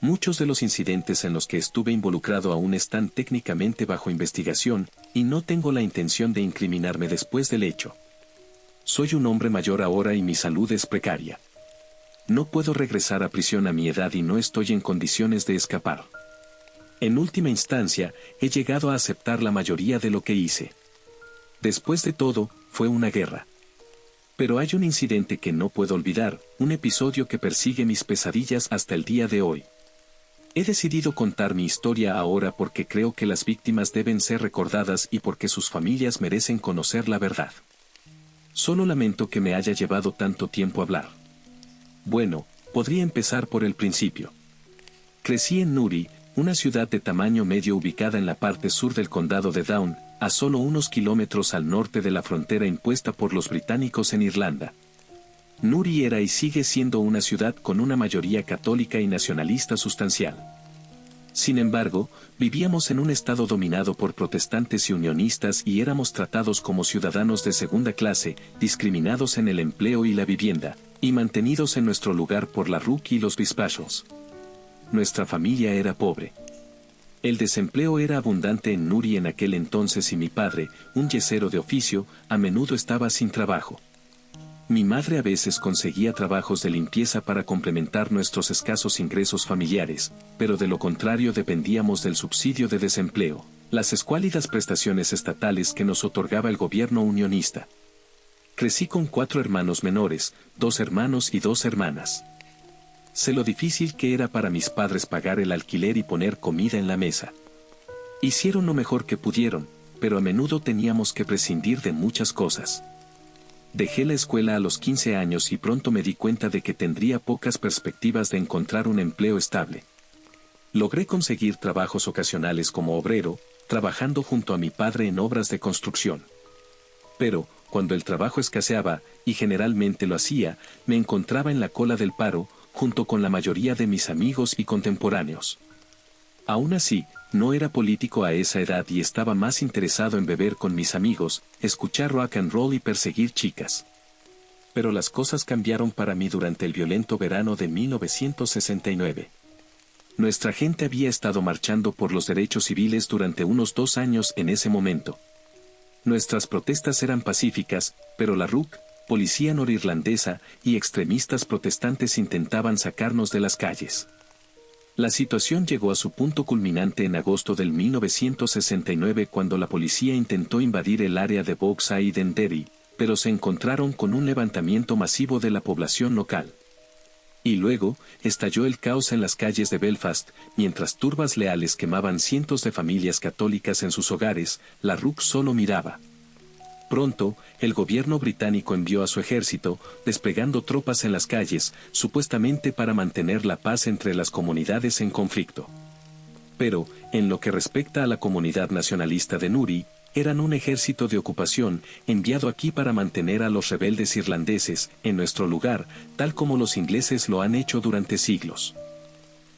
Muchos de los incidentes en los que estuve involucrado aún están técnicamente bajo investigación, y no tengo la intención de incriminarme después del hecho. Soy un hombre mayor ahora y mi salud es precaria. No puedo regresar a prisión a mi edad y no estoy en condiciones de escapar. En última instancia, he llegado a aceptar la mayoría de lo que hice. Después de todo, fue una guerra. Pero hay un incidente que no puedo olvidar, un episodio que persigue mis pesadillas hasta el día de hoy. He decidido contar mi historia ahora porque creo que las víctimas deben ser recordadas y porque sus familias merecen conocer la verdad. Solo lamento que me haya llevado tanto tiempo hablar. Bueno, podría empezar por el principio. Crecí en Newry, una ciudad de tamaño medio ubicada en la parte sur del condado de Down, a solo unos kilómetros al norte de la frontera impuesta por los británicos en Irlanda. Newry era y sigue siendo una ciudad con una mayoría católica y nacionalista sustancial. Sin embargo, vivíamos en un estado dominado por protestantes y unionistas y éramos tratados como ciudadanos de segunda clase, discriminados en el empleo y la vivienda, y mantenidos en nuestro lugar por la RUC y los bispachos. Nuestra familia era pobre. El desempleo era abundante en Newry en aquel entonces y mi padre, un yesero de oficio, a menudo estaba sin trabajo. Mi madre a veces conseguía trabajos de limpieza para complementar nuestros escasos ingresos familiares, pero de lo contrario dependíamos del subsidio de desempleo, las escuálidas prestaciones estatales que nos otorgaba el gobierno unionista. Crecí con 4 hermanos menores, 2 hermanos y 2 hermanas. Sé lo difícil que era para mis padres pagar el alquiler y poner comida en la mesa. Hicieron lo mejor que pudieron, pero a menudo teníamos que prescindir de muchas cosas. Dejé la escuela a los 15 años y pronto me di cuenta de que tendría pocas perspectivas de encontrar un empleo estable. Logré conseguir trabajos ocasionales como obrero, trabajando junto a mi padre en obras de construcción. Pero, cuando el trabajo escaseaba, y generalmente lo hacía, me encontraba en la cola del paro, junto con la mayoría de mis amigos y contemporáneos. Aún así, no era político a esa edad y estaba más interesado en beber con mis amigos, escuchar rock and roll y perseguir chicas. Pero las cosas cambiaron para mí durante el violento verano de 1969. Nuestra gente había estado marchando por los derechos civiles durante unos 2 años en ese momento. Nuestras protestas eran pacíficas, pero la RUC, policía norirlandesa y extremistas protestantes intentaban sacarnos de las calles. La situación llegó a su punto culminante en agosto del 1969 cuando la policía intentó invadir el área de Bogside en Derry, pero se encontraron con un levantamiento masivo de la población local. Y luego, estalló el caos en las calles de Belfast, mientras turbas leales quemaban cientos de familias católicas en sus hogares, la RUC solo miraba. Pronto, el gobierno británico envió a su ejército, desplegando tropas en las calles, supuestamente para mantener la paz entre las comunidades en conflicto. Pero, en lo que respecta a la comunidad nacionalista de Newry, eran un ejército de ocupación, enviado aquí para mantener a los rebeldes irlandeses, en nuestro lugar, tal como los ingleses lo han hecho durante siglos.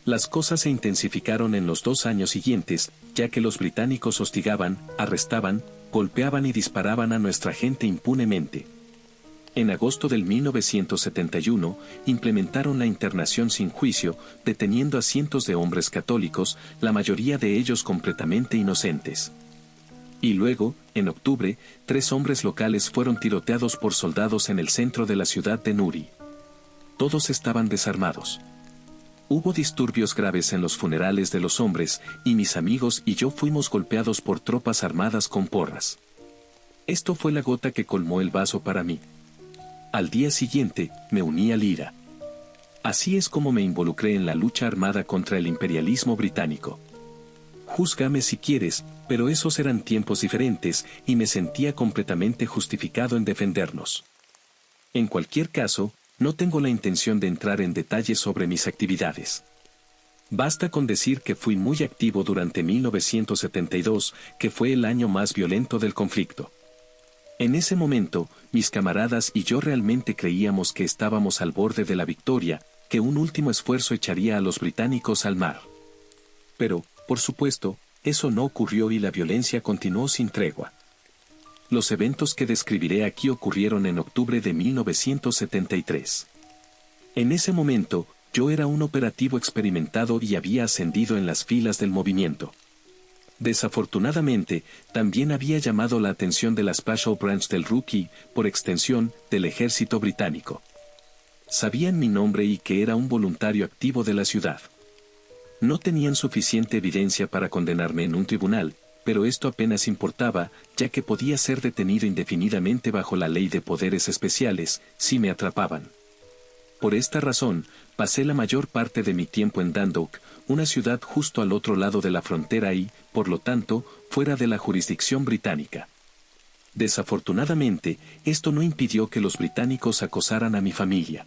Las cosas se intensificaron en los 2 años siguientes, ya que los británicos hostigaban, arrestaban, golpeaban y disparaban a nuestra gente impunemente. En agosto del 1971, implementaron la internación sin juicio, deteniendo a cientos de hombres católicos, la mayoría de ellos completamente inocentes. Y luego, en octubre, 3 hombres locales fueron tiroteados por soldados en el centro de la ciudad de Newry. Todos estaban desarmados. Hubo disturbios graves en los funerales de los hombres, y mis amigos y yo fuimos golpeados por tropas armadas con porras. Esto fue la gota que colmó el vaso para mí. Al día siguiente, me uní al IRA. Así es como me involucré en la lucha armada contra el imperialismo británico. Júzgame si quieres, pero esos eran tiempos diferentes y me sentía completamente justificado en defendernos. En cualquier caso, no tengo la intención de entrar en detalles sobre mis actividades. Basta con decir que fui muy activo durante 1972, que fue el año más violento del conflicto. En ese momento, mis camaradas y yo realmente creíamos que estábamos al borde de la victoria, que un último esfuerzo echaría a los británicos al mar. Pero, por supuesto, eso no ocurrió y la violencia continuó sin tregua. Los eventos que describiré aquí ocurrieron en octubre de 1973. En ese momento, yo era un operativo experimentado y había ascendido en las filas del movimiento. Desafortunadamente, también había llamado la atención de la Special Branch del Rookie, por extensión, del ejército británico. Sabían mi nombre y que era un voluntario activo de la ciudad. No tenían suficiente evidencia para condenarme en un tribunal, pero esto apenas importaba, ya que podía ser detenido indefinidamente bajo la ley de poderes especiales, si me atrapaban. Por esta razón, pasé la mayor parte de mi tiempo en Dundalk, una ciudad justo al otro lado de la frontera y, por lo tanto, fuera de la jurisdicción británica. Desafortunadamente, esto no impidió que los británicos acosaran a mi familia.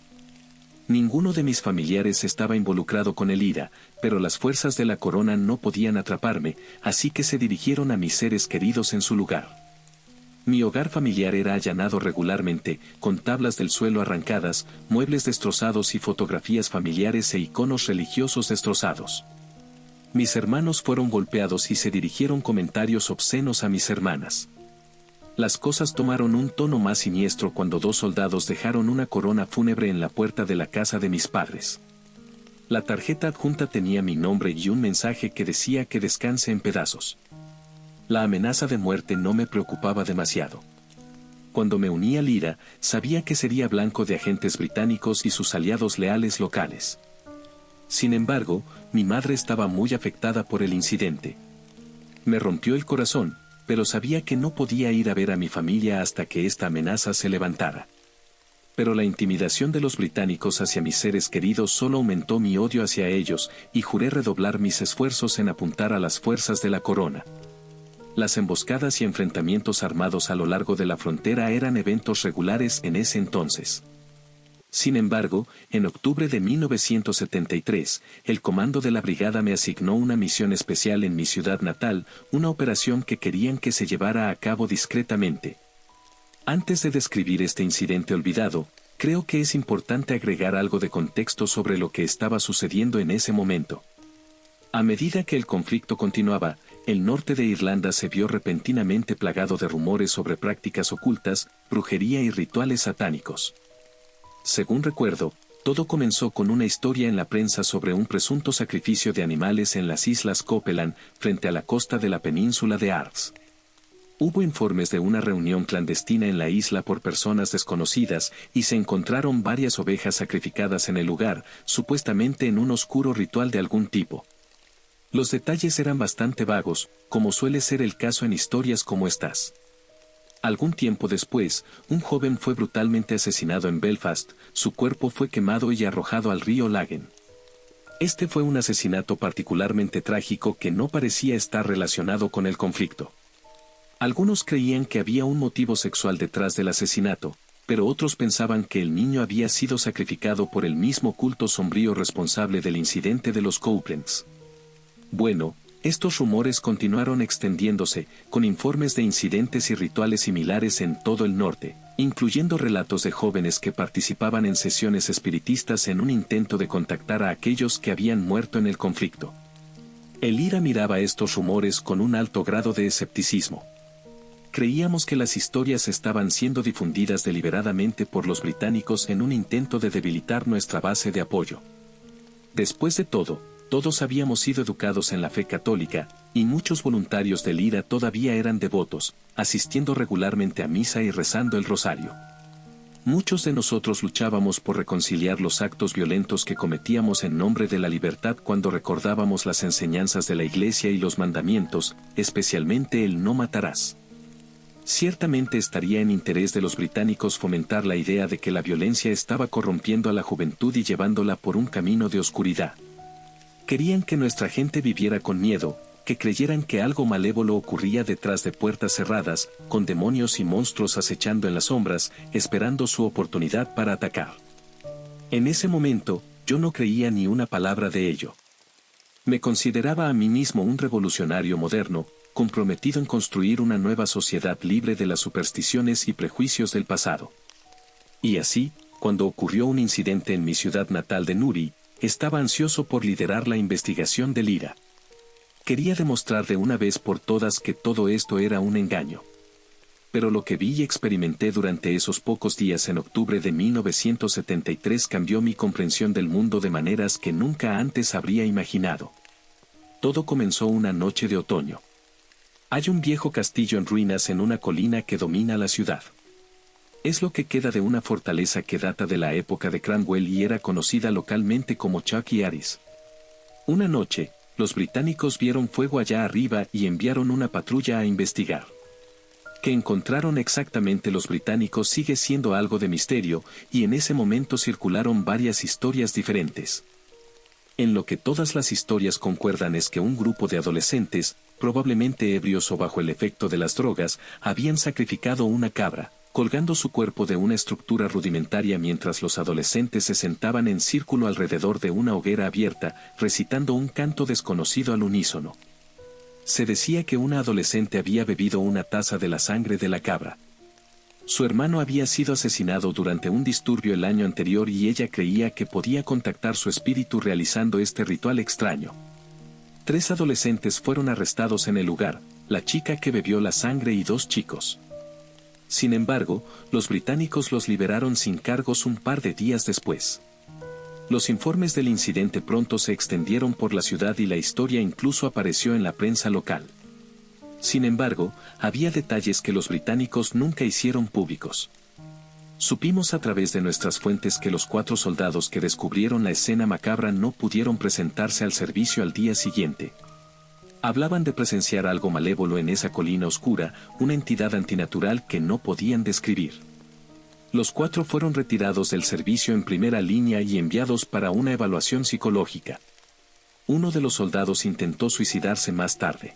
Ninguno de mis familiares estaba involucrado con el IRA, pero las fuerzas de la corona no podían atraparme, así que se dirigieron a mis seres queridos en su lugar. Mi hogar familiar era allanado regularmente, con tablas del suelo arrancadas, muebles destrozados y fotografías familiares e iconos religiosos destrozados. Mis hermanos fueron golpeados y se dirigieron comentarios obscenos a mis hermanas. Las cosas tomaron un tono más siniestro cuando 2 soldados dejaron una corona fúnebre en la puerta de la casa de mis padres. La tarjeta adjunta tenía mi nombre y un mensaje que decía que descanse en pedazos. La amenaza de muerte no me preocupaba demasiado. Cuando me uní al IRA, sabía que sería blanco de agentes británicos y sus aliados leales locales. Sin embargo, mi madre estaba muy afectada por el incidente. Me rompió el corazón, pero sabía que no podía ir a ver a mi familia hasta que esta amenaza se levantara. Pero la intimidación de los británicos hacia mis seres queridos solo aumentó mi odio hacia ellos, y juré redoblar mis esfuerzos en apuntar a las fuerzas de la corona. Las emboscadas y enfrentamientos armados a lo largo de la frontera eran eventos regulares en ese entonces. Sin embargo, en octubre de 1973, el comando de la brigada me asignó una misión especial en mi ciudad natal, una operación que querían que se llevara a cabo discretamente. Antes de describir este incidente olvidado, creo que es importante agregar algo de contexto sobre lo que estaba sucediendo en ese momento. A medida que el conflicto continuaba, el norte de Irlanda se vio repentinamente plagado de rumores sobre prácticas ocultas, brujería y rituales satánicos. Según recuerdo, todo comenzó con una historia en la prensa sobre un presunto sacrificio de animales en las islas Copeland, frente a la costa de la península de Ards. Hubo informes de una reunión clandestina en la isla por personas desconocidas y se encontraron varias ovejas sacrificadas en el lugar, supuestamente en un oscuro ritual de algún tipo. Los detalles eran bastante vagos, como suele ser el caso en historias como estas. Algún tiempo después, un joven fue brutalmente asesinado en Belfast, su cuerpo fue quemado y arrojado al río Lagan. Este fue un asesinato particularmente trágico que no parecía estar relacionado con el conflicto. Algunos creían que había un motivo sexual detrás del asesinato, pero otros pensaban que el niño había sido sacrificado por el mismo culto sombrío responsable del incidente de los Copelands. Bueno, estos rumores continuaron extendiéndose, con informes de incidentes y rituales similares en todo el norte, incluyendo relatos de jóvenes que participaban en sesiones espiritistas en un intento de contactar a aquellos que habían muerto en el conflicto. El IRA miraba estos rumores con un alto grado de escepticismo. Creíamos que las historias estaban siendo difundidas deliberadamente por los británicos en un intento de debilitar nuestra base de apoyo. Después de todo, todos habíamos sido educados en la fe católica, y muchos voluntarios del IRA todavía eran devotos, asistiendo regularmente a misa y rezando el rosario. Muchos de nosotros luchábamos por reconciliar los actos violentos que cometíamos en nombre de la libertad cuando recordábamos las enseñanzas de la Iglesia y los mandamientos, especialmente el no matarás. Ciertamente estaría en interés de los británicos fomentar la idea de que la violencia estaba corrompiendo a la juventud y llevándola por un camino de oscuridad. Querían que nuestra gente viviera con miedo, que creyeran que algo malévolo ocurría detrás de puertas cerradas, con demonios y monstruos acechando en las sombras, esperando su oportunidad para atacar. En ese momento, yo no creía ni una palabra de ello. Me consideraba a mí mismo un revolucionario moderno, comprometido en construir una nueva sociedad libre de las supersticiones y prejuicios del pasado. Y así, cuando ocurrió un incidente en mi ciudad natal de Nuri, estaba ansioso por liderar la investigación del IRA. Quería demostrar de una vez por todas que todo esto era un engaño. Pero lo que vi y experimenté durante esos pocos días en octubre de 1973 cambió mi comprensión del mundo de maneras que nunca antes habría imaginado. Todo comenzó una noche de otoño. Hay un viejo castillo en ruinas en una colina que domina la ciudad. Es lo que queda de una fortaleza que data de la época de Cromwell y era conocida localmente como Chucky Aris. Una noche, los británicos vieron fuego allá arriba y enviaron una patrulla a investigar. ¿Qué encontraron exactamente los británicos sigue siendo algo de misterio, y en ese momento circularon varias historias diferentes. En lo que todas las historias concuerdan es que un grupo de adolescentes, probablemente ebrios o bajo el efecto de las drogas, habían sacrificado una cabra, colgando su cuerpo de una estructura rudimentaria mientras los adolescentes se sentaban en círculo alrededor de una hoguera abierta, recitando un canto desconocido al unísono. Se decía que una adolescente había bebido una taza de la sangre de la cabra. Su hermano había sido asesinado durante un disturbio el año anterior y ella creía que podía contactar su espíritu realizando este ritual extraño. 3 adolescentes fueron arrestados en el lugar, la chica que bebió la sangre y 2 chicos. Sin embargo, los británicos los liberaron sin cargos un par de días después. Los informes del incidente pronto se extendieron por la ciudad y la historia incluso apareció en la prensa local. Sin embargo, había detalles que los británicos nunca hicieron públicos. Supimos a través de nuestras fuentes que los 4 soldados que descubrieron la escena macabra no pudieron presentarse al servicio al día siguiente. Hablaban de presenciar algo malévolo en esa colina oscura, una entidad antinatural que no podían describir. Los 4 fueron retirados del servicio en primera línea y enviados para una evaluación psicológica. Uno de los soldados intentó suicidarse más tarde.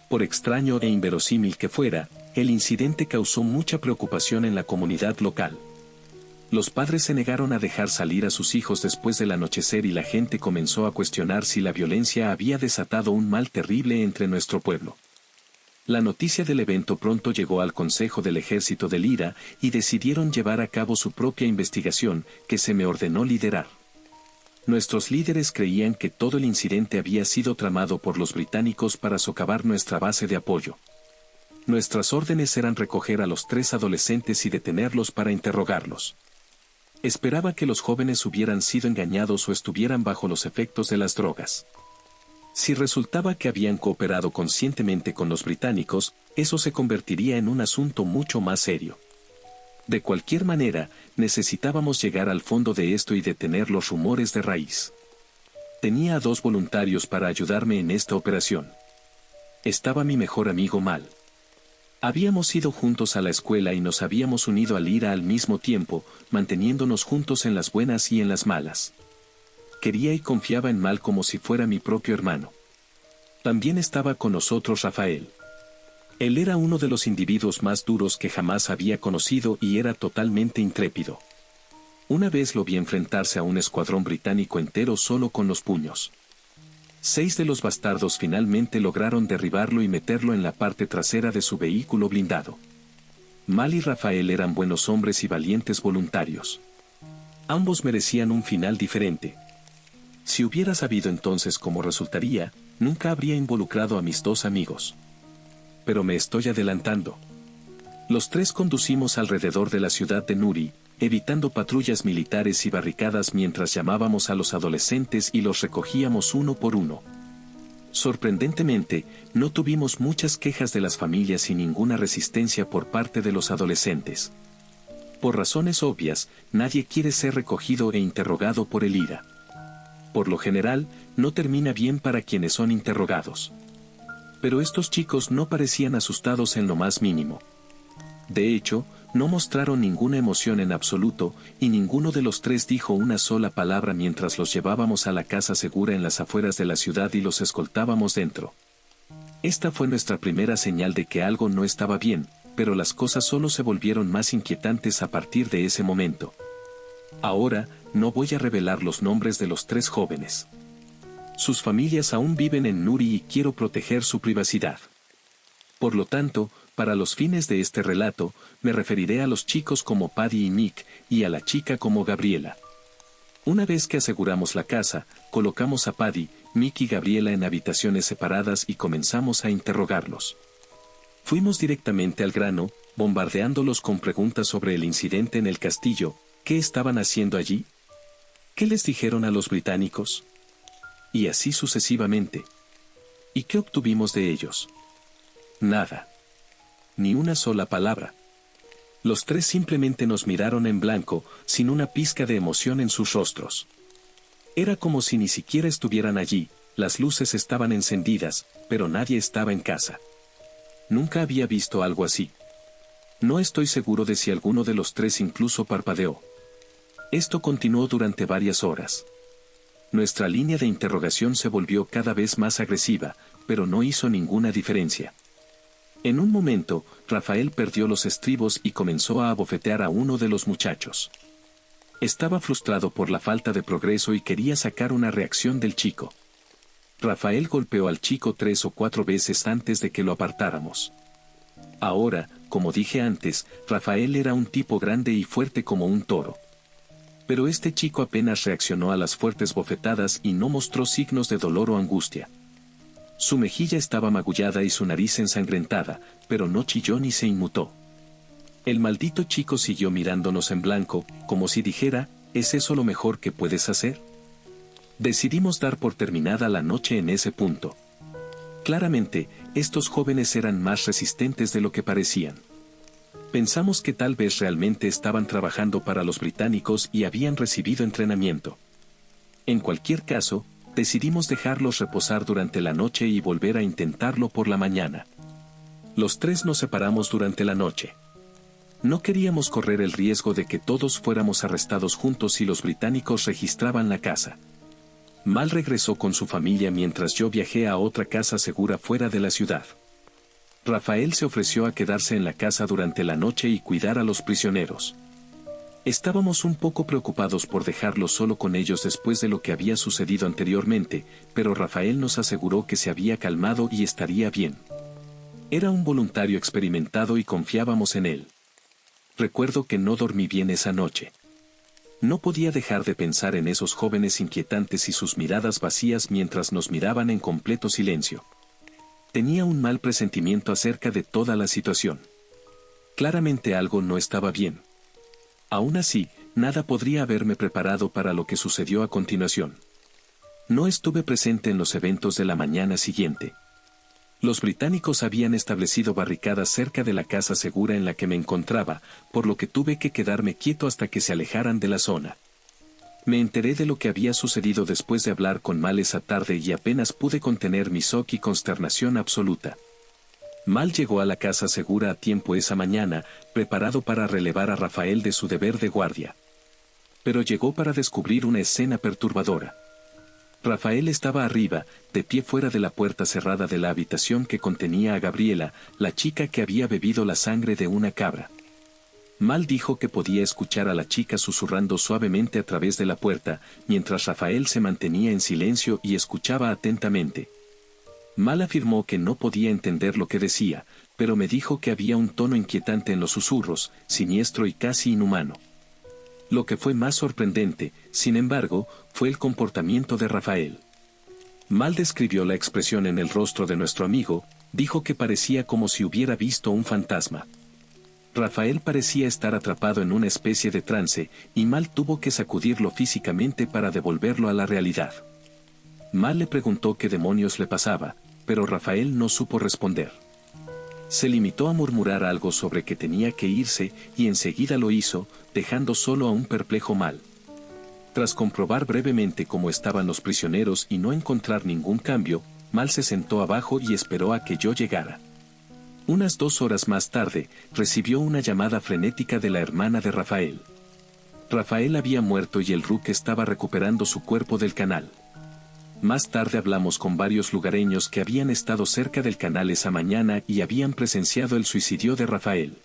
Por extraño e inverosímil que fuera, el incidente causó mucha preocupación en la comunidad local. Los padres se negaron a dejar salir a sus hijos después del anochecer y la gente comenzó a cuestionar si la violencia había desatado un mal terrible entre nuestro pueblo. La noticia del evento pronto llegó al Consejo del Ejército del IRA y decidieron llevar a cabo su propia investigación, que se me ordenó liderar. Nuestros líderes creían que todo el incidente había sido tramado por los británicos para socavar nuestra base de apoyo. Nuestras órdenes eran recoger a los 3 adolescentes y detenerlos para interrogarlos. Esperaba que los jóvenes hubieran sido engañados o estuvieran bajo los efectos de las drogas. Si resultaba que habían cooperado conscientemente con los británicos, eso se convertiría en un asunto mucho más serio. De cualquier manera, necesitábamos llegar al fondo de esto y detener los rumores de raíz. Tenía a 2 voluntarios para ayudarme en esta operación. Estaba mi mejor amigo Mal. Habíamos ido juntos a la escuela y nos habíamos unido al IRA al mismo tiempo, manteniéndonos juntos en las buenas y en las malas. Quería y confiaba en Mal como si fuera mi propio hermano. También estaba con nosotros Rafael. Él era uno de los individuos más duros que jamás había conocido y era totalmente intrépido. Una vez lo vi enfrentarse a un escuadrón británico entero solo con los puños. 6 de los bastardos finalmente lograron derribarlo y meterlo en la parte trasera de su vehículo blindado. Mal y Rafael eran buenos hombres y valientes voluntarios. Ambos merecían un final diferente. Si hubiera sabido entonces cómo resultaría, nunca habría involucrado a mis 2 amigos. Pero me estoy adelantando. Los 3 conducimos alrededor de la ciudad de Nuri, evitando patrullas militares y barricadas mientras llamábamos a los adolescentes y los recogíamos uno por uno. Sorprendentemente, no tuvimos muchas quejas de las familias y ninguna resistencia por parte de los adolescentes. Por razones obvias, nadie quiere ser recogido e interrogado por el IRA. Por lo general, no termina bien para quienes son interrogados. Pero estos chicos no parecían asustados en lo más mínimo. De hecho, no mostraron ninguna emoción en absoluto, y ninguno de los tres dijo una sola palabra mientras los llevábamos a la casa segura en las afueras de la ciudad y los escoltábamos dentro. Esta fue nuestra primera señal de que algo no estaba bien, pero las cosas solo se volvieron más inquietantes a partir de ese momento. Ahora, no voy a revelar los nombres de los tres jóvenes. Sus familias aún viven en Nuri y quiero proteger su privacidad. Por lo tanto, para los fines de este relato, me referiré a los chicos como Paddy y Nick, y a la chica como Gabriela. Una vez que aseguramos la casa, colocamos a Paddy, Nick y Gabriela en habitaciones separadas y comenzamos a interrogarlos. Fuimos directamente al grano, bombardeándolos con preguntas sobre el incidente en el castillo. ¿Qué estaban haciendo allí? ¿Qué les dijeron a los británicos? Y así sucesivamente. ¿Y qué obtuvimos de ellos? Nada. Ni una sola palabra. Los tres simplemente nos miraron en blanco, sin una pizca de emoción en sus rostros. Era como si ni siquiera estuvieran allí, las luces estaban encendidas, pero nadie estaba en casa. Nunca había visto algo así. No estoy seguro de si alguno de los tres incluso parpadeó. Esto continuó durante varias horas. Nuestra línea de interrogación se volvió cada vez más agresiva, pero no hizo ninguna diferencia. En un momento, Rafael perdió los estribos y comenzó a abofetear a uno de los muchachos. Estaba frustrado por la falta de progreso y quería sacar una reacción del chico. Rafael golpeó al chico 3 o 4 veces antes de que lo apartáramos. Ahora, como dije antes, Rafael era un tipo grande y fuerte como un toro. Pero este chico apenas reaccionó a las fuertes bofetadas y no mostró signos de dolor o angustia. Su mejilla estaba magullada y su nariz ensangrentada, pero no chilló ni se inmutó. El maldito chico siguió mirándonos en blanco, como si dijera, ¿es eso lo mejor que puedes hacer? Decidimos dar por terminada la noche en ese punto. Claramente, estos jóvenes eran más resistentes de lo que parecían. Pensamos que tal vez realmente estaban trabajando para los británicos y habían recibido entrenamiento. En cualquier caso, decidimos dejarlos reposar durante la noche y volver a intentarlo por la mañana. Los tres nos separamos durante la noche. No queríamos correr el riesgo de que todos fuéramos arrestados juntos si los británicos registraban la casa. Mal regresó con su familia mientras yo viajé a otra casa segura fuera de la ciudad. Rafael se ofreció a quedarse en la casa durante la noche y cuidar a los prisioneros. Estábamos un poco preocupados por dejarlo solo con ellos después de lo que había sucedido anteriormente, pero Rafael nos aseguró que se había calmado y estaría bien. Era un voluntario experimentado y confiábamos en él. Recuerdo que no dormí bien esa noche. No podía dejar de pensar en esos jóvenes inquietantes y sus miradas vacías mientras nos miraban en completo silencio. Tenía un mal presentimiento acerca de toda la situación. Claramente algo no estaba bien. Aún así, nada podría haberme preparado para lo que sucedió a continuación. No estuve presente en los eventos de la mañana siguiente. Los británicos habían establecido barricadas cerca de la casa segura en la que me encontraba, por lo que tuve que quedarme quieto hasta que se alejaran de la zona. Me enteré de lo que había sucedido después de hablar con Mal esa tarde y apenas pude contener mi shock y consternación absoluta. Mal llegó a la casa segura a tiempo esa mañana, preparado para relevar a Rafael de su deber de guardia. Pero llegó para descubrir una escena perturbadora. Rafael estaba arriba, de pie fuera de la puerta cerrada de la habitación que contenía a Gabriela, la chica que había bebido la sangre de una cabra. Mal dijo que podía escuchar a la chica susurrando suavemente a través de la puerta, mientras Rafael se mantenía en silencio y escuchaba atentamente. Mal afirmó que no podía entender lo que decía, pero me dijo que había un tono inquietante en los susurros, siniestro y casi inhumano. Lo que fue más sorprendente, sin embargo, fue el comportamiento de Rafael. Mal describió la expresión en el rostro de nuestro amigo, dijo que parecía como si hubiera visto un fantasma. Rafael parecía estar atrapado en una especie de trance, y Mal tuvo que sacudirlo físicamente para devolverlo a la realidad. Mal le preguntó qué demonios le pasaba, pero Rafael no supo responder. Se limitó a murmurar algo sobre que tenía que irse y enseguida lo hizo, dejando solo a un perplejo Mal. Tras comprobar brevemente cómo estaban los prisioneros y no encontrar ningún cambio, Mal se sentó abajo y esperó a que yo llegara. Unas 2 horas más tarde, recibió una llamada frenética de la hermana de Rafael. Rafael había muerto y el RUC estaba recuperando su cuerpo del canal. Más tarde hablamos con varios lugareños que habían estado cerca del canal esa mañana y habían presenciado el suicidio de Rafael.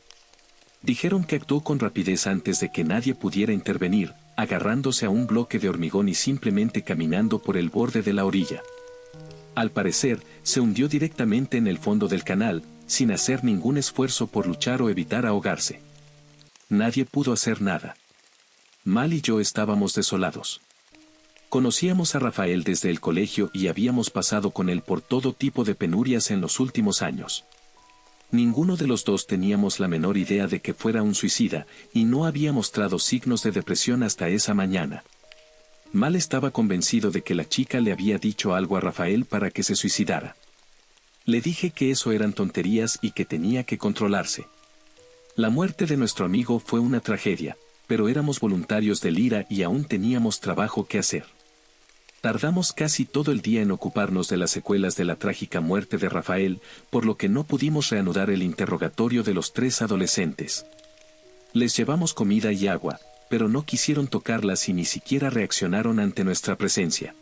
Dijeron que actuó con rapidez antes de que nadie pudiera intervenir, agarrándose a un bloque de hormigón y simplemente caminando por el borde de la orilla. Al parecer, se hundió directamente en el fondo del canal, sin hacer ningún esfuerzo por luchar o evitar ahogarse. Nadie pudo hacer nada. Mal y yo estábamos desolados. Conocíamos a Rafael desde el colegio y habíamos pasado con él por todo tipo de penurias en los últimos años. Ninguno de los dos teníamos la menor idea de que fuera un suicida, y no había mostrado signos de depresión hasta esa mañana. Mal estaba convencido de que la chica le había dicho algo a Rafael para que se suicidara. Le dije que eso eran tonterías y que tenía que controlarse. La muerte de nuestro amigo fue una tragedia, pero éramos voluntarios del IRA y aún teníamos trabajo que hacer. Tardamos casi todo el día en ocuparnos de las secuelas de la trágica muerte de Rafael, por lo que no pudimos reanudar el interrogatorio de los 3 adolescentes. Les llevamos comida y agua, pero no quisieron tocarlas y ni siquiera reaccionaron ante nuestra presencia.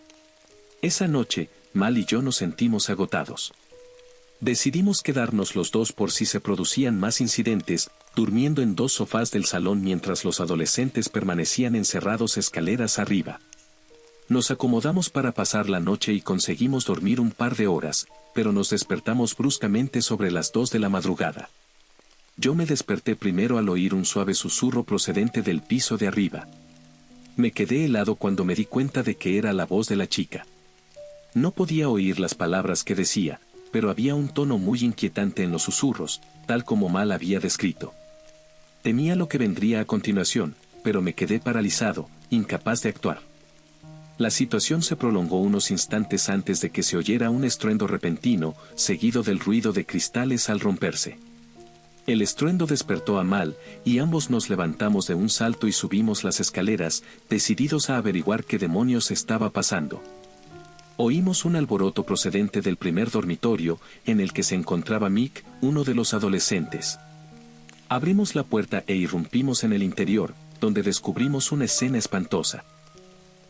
Esa noche, Mal y yo nos sentimos agotados. Decidimos quedarnos los dos por si se producían más incidentes, durmiendo en 2 sofás del salón mientras los adolescentes permanecían encerrados escaleras arriba. Nos acomodamos para pasar la noche y conseguimos dormir un par de horas, pero nos despertamos bruscamente sobre las 2 de la madrugada. Yo me desperté primero al oír un suave susurro procedente del piso de arriba. Me quedé helado cuando me di cuenta de que era la voz de la chica. No podía oír las palabras que decía, pero había un tono muy inquietante en los susurros, tal como Mal había descrito. Temía lo que vendría a continuación, pero me quedé paralizado, incapaz de actuar. La situación se prolongó unos instantes antes de que se oyera un estruendo repentino, seguido del ruido de cristales al romperse. El estruendo despertó a Mal, y ambos nos levantamos de un salto y subimos las escaleras, decididos a averiguar qué demonios estaba pasando. Oímos un alboroto procedente del primer dormitorio, en el que se encontraba Mick, uno de los adolescentes. Abrimos la puerta e irrumpimos en el interior, donde descubrimos una escena espantosa.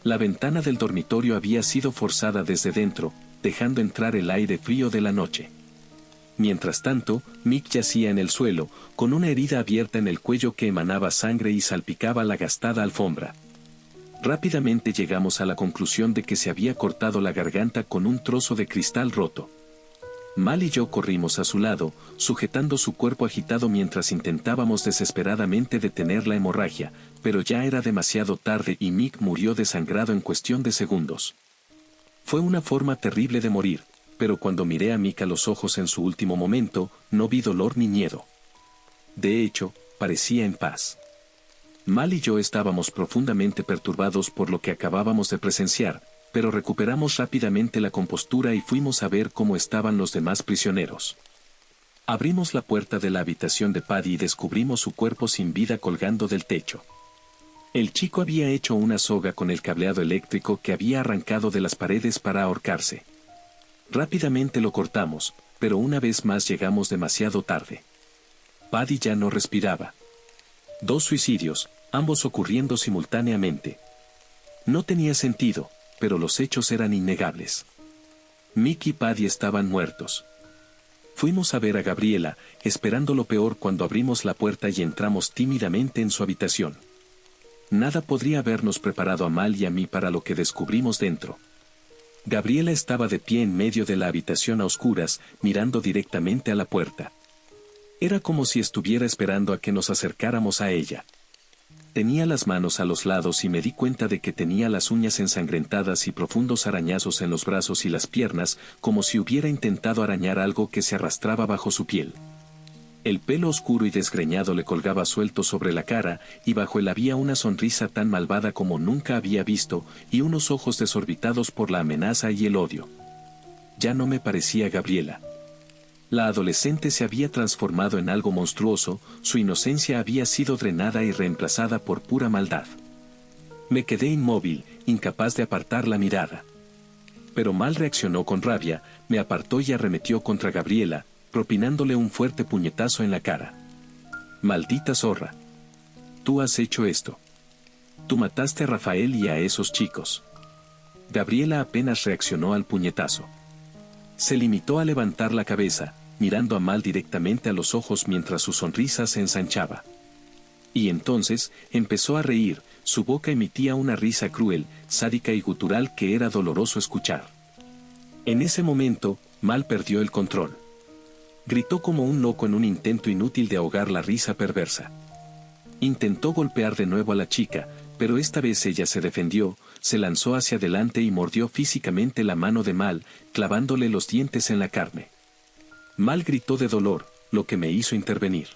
La ventana del dormitorio había sido forzada desde dentro, dejando entrar el aire frío de la noche. Mientras tanto, Mick yacía en el suelo, con una herida abierta en el cuello que emanaba sangre y salpicaba la gastada alfombra. Rápidamente llegamos a la conclusión de que se había cortado la garganta con un trozo de cristal roto. Mal y yo corrimos a su lado, sujetando su cuerpo agitado mientras intentábamos desesperadamente detener la hemorragia, pero ya era demasiado tarde y Mick murió desangrado en cuestión de segundos. Fue una forma terrible de morir, pero cuando miré a Mick a los ojos en su último momento, no vi dolor ni miedo. De hecho, parecía en paz. Mal y yo estábamos profundamente perturbados por lo que acabábamos de presenciar, pero recuperamos rápidamente la compostura y fuimos a ver cómo estaban los demás prisioneros. Abrimos la puerta de la habitación de Paddy y descubrimos su cuerpo sin vida colgando del techo. El chico había hecho una soga con el cableado eléctrico que había arrancado de las paredes para ahorcarse. Rápidamente lo cortamos, pero una vez más llegamos demasiado tarde. Paddy ya no respiraba. 2 suicidios, ambos ocurriendo simultáneamente. No tenía sentido, pero los hechos eran innegables. Mick y Paddy estaban muertos. Fuimos a ver a Gabriela, esperando lo peor cuando abrimos la puerta y entramos tímidamente en su habitación. Nada podría habernos preparado a Mal y a mí para lo que descubrimos dentro. Gabriela estaba de pie en medio de la habitación a oscuras, mirando directamente a la puerta. Era como si estuviera esperando a que nos acercáramos a ella. Tenía las manos a los lados y me di cuenta de que tenía las uñas ensangrentadas y profundos arañazos en los brazos y las piernas, como si hubiera intentado arañar algo que se arrastraba bajo su piel. El pelo oscuro y desgreñado le colgaba suelto sobre la cara, y bajo él había una sonrisa tan malvada como nunca había visto, y unos ojos desorbitados por la amenaza y el odio. Ya no me parecía Gabriela. La adolescente se había transformado en algo monstruoso, su inocencia había sido drenada y reemplazada por pura maldad. Me quedé inmóvil, incapaz de apartar la mirada. Pero Mal reaccionó con rabia, me apartó y arremetió contra Gabriela, propinándole un fuerte puñetazo en la cara. «Maldita zorra. Tú has hecho esto. Tú mataste a Rafael y a esos chicos». Gabriela apenas reaccionó al puñetazo. Se limitó a levantar la cabeza, mirando a Mal directamente a los ojos mientras su sonrisa se ensanchaba. Y entonces, empezó a reír, su boca emitía una risa cruel, sádica y gutural que era doloroso escuchar. En ese momento, Mal perdió el control. Gritó como un loco en un intento inútil de ahogar la risa perversa. Intentó golpear de nuevo a la chica, pero esta vez ella se defendió, se lanzó hacia adelante y mordió físicamente la mano de Mal, clavándole los dientes en la carne. Mal gritó de dolor, lo que me hizo intervenir.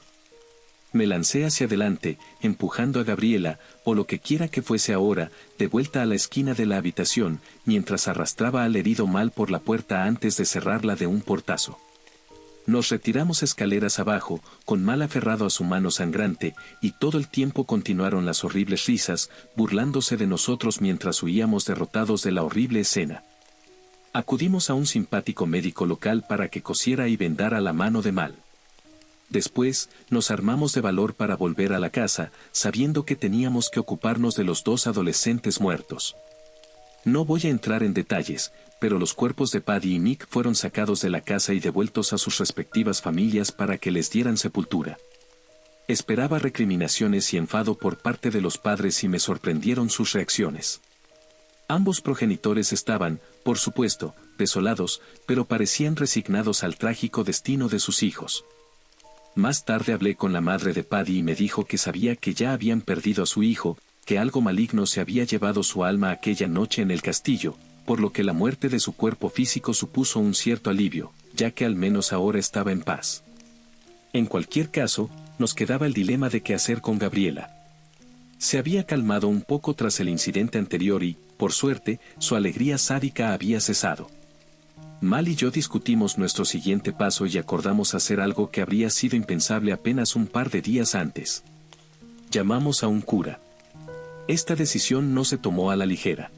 Me lancé hacia adelante, empujando a Gabriela, o lo que quiera que fuese ahora, de vuelta a la esquina de la habitación, mientras arrastraba al herido Mal por la puerta antes de cerrarla de un portazo. Nos retiramos escaleras abajo, con Mal aferrado a su mano sangrante, y todo el tiempo continuaron las horribles risas, burlándose de nosotros mientras huíamos derrotados de la horrible escena. Acudimos a un simpático médico local para que cosiera y vendara la mano de Mal. Después, nos armamos de valor para volver a la casa, sabiendo que teníamos que ocuparnos de los 2 adolescentes muertos. No voy a entrar en detalles, pero los cuerpos de Paddy y Nick fueron sacados de la casa y devueltos a sus respectivas familias para que les dieran sepultura. Esperaba recriminaciones y enfado por parte de los padres y me sorprendieron sus reacciones. Ambos progenitores estaban, por supuesto, desolados, pero parecían resignados al trágico destino de sus hijos. Más tarde hablé con la madre de Paddy y me dijo que sabía que ya habían perdido a su hijo, que algo maligno se había llevado su alma aquella noche en el castillo, por lo que la muerte de su cuerpo físico supuso un cierto alivio, ya que al menos ahora estaba en paz. En cualquier caso, nos quedaba el dilema de qué hacer con Gabriela. Se había calmado un poco tras el incidente anterior y, por suerte, su alegría sádica había cesado. Mal y yo discutimos nuestro siguiente paso y acordamos hacer algo que habría sido impensable apenas un par de días antes. Llamamos a un cura. Esta decisión no se tomó a la ligera.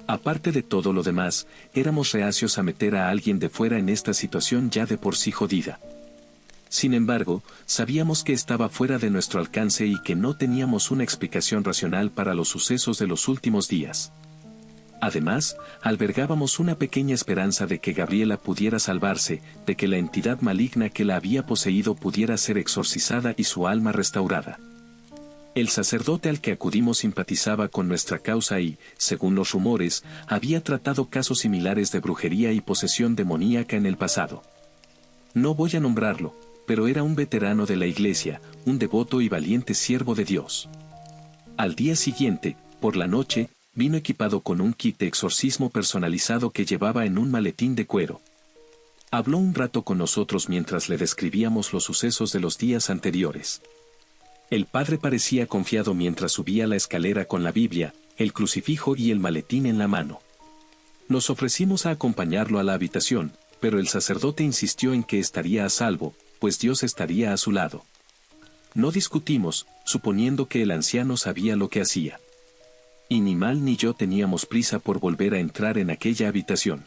Aparte de todo lo demás, éramos reacios a meter a alguien de fuera en esta situación ya de por sí jodida. Sin embargo, sabíamos que estaba fuera de nuestro alcance y que no teníamos una explicación racional para los sucesos de los últimos días. Además, albergábamos una pequeña esperanza de que Gabriela pudiera salvarse, de que la entidad maligna que la había poseído pudiera ser exorcizada y su alma restaurada. El sacerdote al que acudimos simpatizaba con nuestra causa y, según los rumores, había tratado casos similares de brujería y posesión demoníaca en el pasado. No voy a nombrarlo, pero era un veterano de la iglesia, un devoto y valiente siervo de Dios. Al día siguiente, por la noche, vino equipado con un kit de exorcismo personalizado que llevaba en un maletín de cuero. Habló un rato con nosotros mientras le describíamos los sucesos de los días anteriores. El padre parecía confiado mientras subía la escalera con la Biblia, el crucifijo y el maletín en la mano. Nos ofrecimos a acompañarlo a la habitación, pero el sacerdote insistió en que estaría a salvo, pues Dios estaría a su lado. No discutimos, suponiendo que el anciano sabía lo que hacía. Y ni Mal ni yo teníamos prisa por volver a entrar en aquella habitación.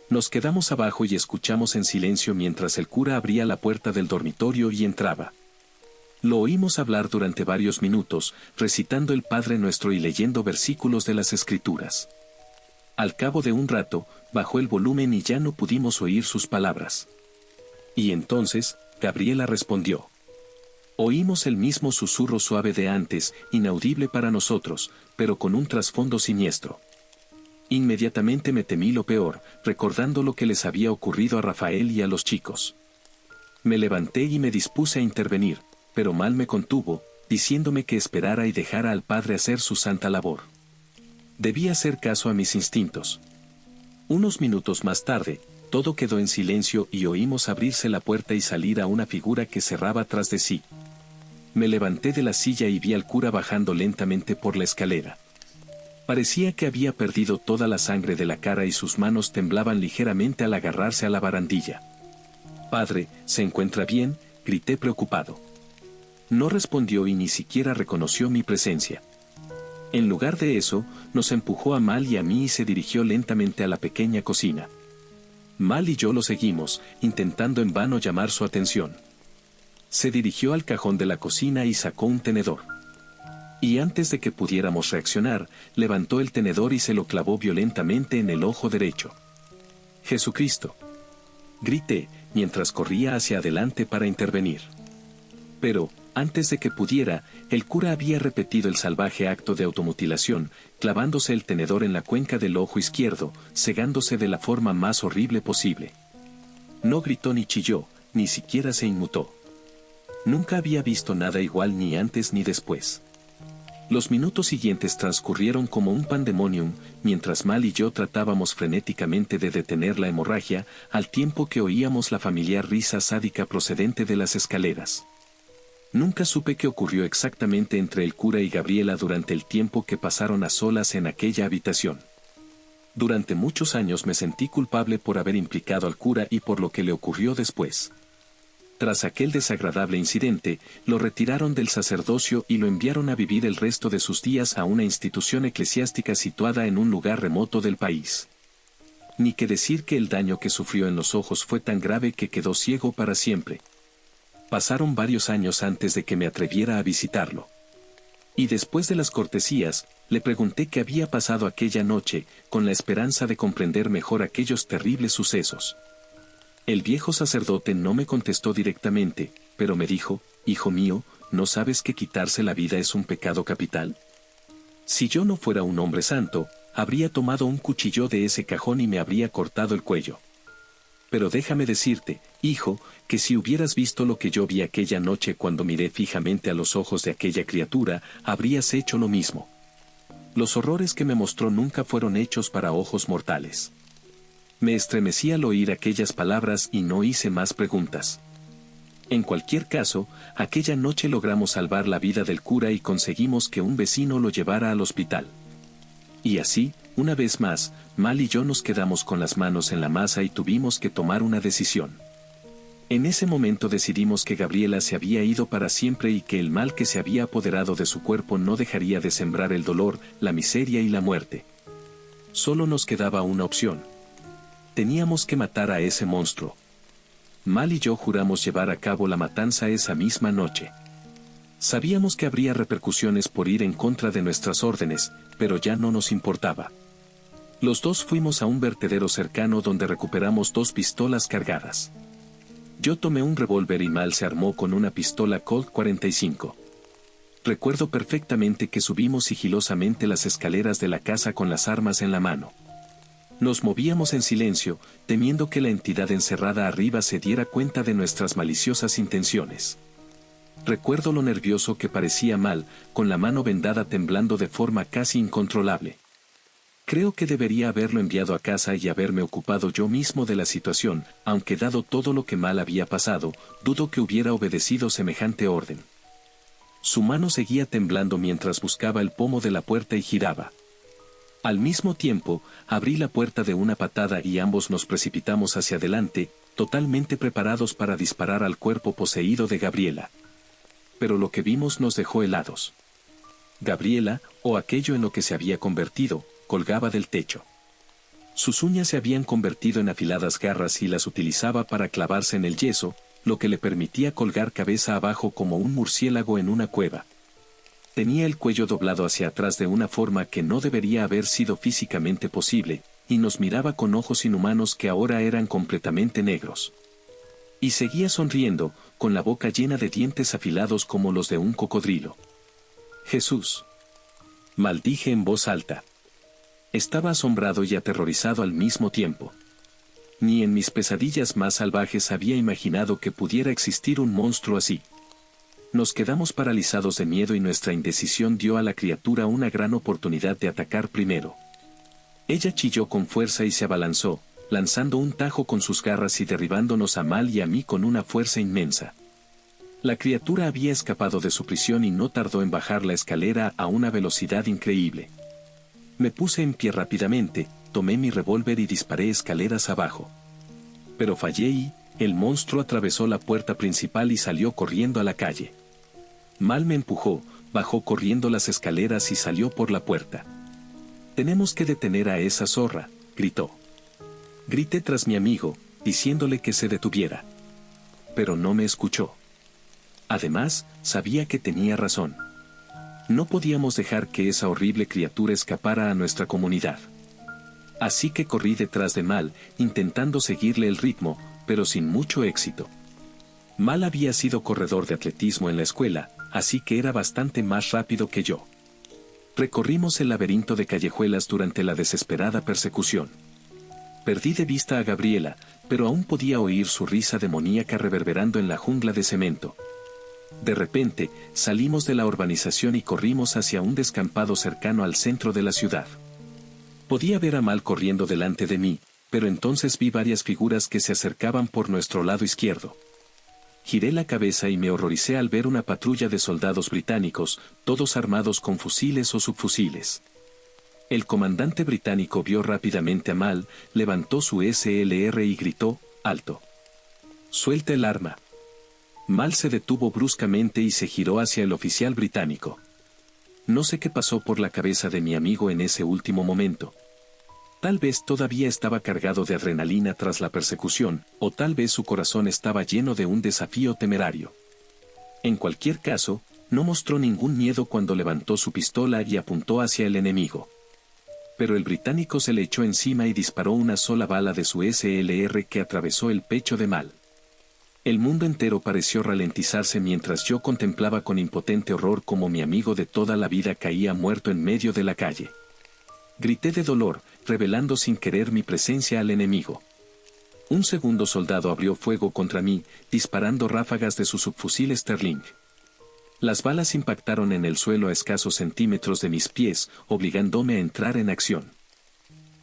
Nos quedamos abajo y escuchamos en silencio mientras el cura abría la puerta del dormitorio y entraba. Lo oímos hablar durante varios minutos, recitando el Padre Nuestro y leyendo versículos de las Escrituras. Al cabo de un rato, bajó el volumen y ya no pudimos oír sus palabras. Y entonces, Gabriela respondió. Oímos el mismo susurro suave de antes, inaudible para nosotros, pero con un trasfondo siniestro. Inmediatamente me temí lo peor, recordando lo que les había ocurrido a Rafael y a los chicos. Me levanté y me dispuse a intervenir, pero Mal me contuvo, diciéndome que esperara y dejara al padre hacer su santa labor. Debí hacer caso a mis instintos. Unos minutos más tarde, todo quedó en silencio y oímos abrirse la puerta y salir a una figura que cerraba tras de sí. Me levanté de la silla y vi al cura bajando lentamente por la escalera. Parecía que había perdido toda la sangre de la cara y sus manos temblaban ligeramente al agarrarse a la barandilla. «Padre, ¿se encuentra bien?», grité preocupado. No respondió y ni siquiera reconoció mi presencia. En lugar de eso, nos empujó a Mal y a mí y se dirigió lentamente a la pequeña cocina. Mal y yo lo seguimos, intentando en vano llamar su atención. Se dirigió al cajón de la cocina y sacó un tenedor. Y antes de que pudiéramos reaccionar, levantó el tenedor y se lo clavó violentamente en el ojo derecho. ¡Jesucristo!, grité, mientras corría hacia adelante para intervenir. Pero, antes de que pudiera, el cura había repetido el salvaje acto de automutilación, clavándose el tenedor en la cuenca del ojo izquierdo, cegándose de la forma más horrible posible. No gritó ni chilló, ni siquiera se inmutó. Nunca había visto nada igual ni antes ni después. Los minutos siguientes transcurrieron como un pandemonium, mientras Mal y yo tratábamos frenéticamente de detener la hemorragia, al tiempo que oíamos la familiar risa sádica procedente de las escaleras. Nunca supe qué ocurrió exactamente entre el cura y Gabriela durante el tiempo que pasaron a solas en aquella habitación. Durante muchos años me sentí culpable por haber implicado al cura y por lo que le ocurrió después. Tras aquel desagradable incidente, lo retiraron del sacerdocio y lo enviaron a vivir el resto de sus días a una institución eclesiástica situada en un lugar remoto del país. Ni que decir que el daño que sufrió en los ojos fue tan grave que quedó ciego para siempre. Pasaron varios años antes de que me atreviera a visitarlo. Y después de las cortesías, le pregunté qué había pasado aquella noche, con la esperanza de comprender mejor aquellos terribles sucesos. El viejo sacerdote no me contestó directamente, pero me dijo: «Hijo mío, ¿no sabes que quitarse la vida es un pecado capital? Si yo no fuera un hombre santo, habría tomado un cuchillo de ese cajón y me habría cortado el cuello. Pero déjame decirte, hijo, que si hubieras visto lo que yo vi aquella noche cuando miré fijamente a los ojos de aquella criatura, habrías hecho lo mismo. Los horrores que me mostró nunca fueron hechos para ojos mortales». Me estremecí al oír aquellas palabras y no hice más preguntas. En cualquier caso, aquella noche logramos salvar la vida del cura y conseguimos que un vecino lo llevara al hospital. Y así, una vez más, Mal y yo nos quedamos con las manos en la masa y tuvimos que tomar una decisión. En ese momento decidimos que Gabriela se había ido para siempre y que el mal que se había apoderado de su cuerpo no dejaría de sembrar el dolor, la miseria y la muerte. Solo nos quedaba una opción. Teníamos que matar a ese monstruo. Mal y yo juramos llevar a cabo la matanza esa misma noche. Sabíamos que habría repercusiones por ir en contra de nuestras órdenes, pero ya no nos importaba. Los dos fuimos a un vertedero cercano donde recuperamos 2 pistolas cargadas. Yo tomé un revólver y Mal se armó con una pistola Colt 45. Recuerdo perfectamente que subimos sigilosamente las escaleras de la casa con las armas en la mano. Nos movíamos en silencio, temiendo que la entidad encerrada arriba se diera cuenta de nuestras maliciosas intenciones. Recuerdo lo nervioso que parecía Mal, con la mano vendada temblando de forma casi incontrolable. Creo que debería haberlo enviado a casa y haberme ocupado yo mismo de la situación, aunque dado todo lo que Mal había pasado, dudo que hubiera obedecido semejante orden. Su mano seguía temblando mientras buscaba el pomo de la puerta y giraba. Al mismo tiempo, abrí la puerta de una patada y ambos nos precipitamos hacia adelante, totalmente preparados para disparar al cuerpo poseído de Gabriela. Pero lo que vimos nos dejó helados. Gabriela, o aquello en lo que se había convertido, colgaba del techo. Sus uñas se habían convertido en afiladas garras y las utilizaba para clavarse en el yeso, lo que le permitía colgar cabeza abajo como un murciélago en una cueva. Tenía el cuello doblado hacia atrás de una forma que no debería haber sido físicamente posible, y nos miraba con ojos inhumanos que ahora eran completamente negros. Y seguía sonriendo, con la boca llena de dientes afilados como los de un cocodrilo. «Jesús», maldije en voz alta. Estaba asombrado y aterrorizado al mismo tiempo. Ni en mis pesadillas más salvajes había imaginado que pudiera existir un monstruo así. Nos quedamos paralizados de miedo y nuestra indecisión dio a la criatura una gran oportunidad de atacar primero. Ella chilló con fuerza y se abalanzó, lanzando un tajo con sus garras y derribándonos a Mal y a mí con una fuerza inmensa. La criatura había escapado de su prisión y no tardó en bajar la escalera a una velocidad increíble. Me puse en pie rápidamente, tomé mi revólver y disparé escaleras abajo. Pero fallé y el monstruo atravesó la puerta principal y salió corriendo a la calle. Mal me empujó, bajó corriendo las escaleras y salió por la puerta. «Tenemos que detener a esa zorra», gritó. Grité tras mi amigo, diciéndole que se detuviera. Pero no me escuchó. Además, sabía que tenía razón. No podíamos dejar que esa horrible criatura escapara a nuestra comunidad. Así que corrí detrás de Mal, intentando seguirle el ritmo, pero sin mucho éxito. Mal había sido corredor de atletismo en la escuela, así que era bastante más rápido que yo. Recorrimos el laberinto de callejuelas durante la desesperada persecución. Perdí de vista a Gabriela, pero aún podía oír su risa demoníaca reverberando en la jungla de cemento. De repente, salimos de la urbanización y corrimos hacia un descampado cercano al centro de la ciudad. Podía ver a Mal corriendo delante de mí, pero entonces vi varias figuras que se acercaban por nuestro lado izquierdo. Giré la cabeza y me horroricé al ver una patrulla de soldados británicos, todos armados con fusiles o subfusiles. El comandante británico vio rápidamente a Mal, levantó su SLR y gritó, «¡Alto! ¡Suelta el arma!». Mal se detuvo bruscamente y se giró hacia el oficial británico. No sé qué pasó por la cabeza de mi amigo en ese último momento. Tal vez todavía estaba cargado de adrenalina tras la persecución, o tal vez su corazón estaba lleno de un desafío temerario. En cualquier caso, no mostró ningún miedo cuando levantó su pistola y apuntó hacia el enemigo. Pero el británico se le echó encima y disparó una sola bala de su SLR que atravesó el pecho de Mal. El mundo entero pareció ralentizarse mientras yo contemplaba con impotente horror cómo mi amigo de toda la vida caía muerto en medio de la calle. Grité de dolor, revelando sin querer mi presencia al enemigo. Un segundo soldado abrió fuego contra mí, disparando ráfagas de su subfusil Sterling. Las balas impactaron en el suelo a escasos centímetros de mis pies, obligándome a entrar en acción.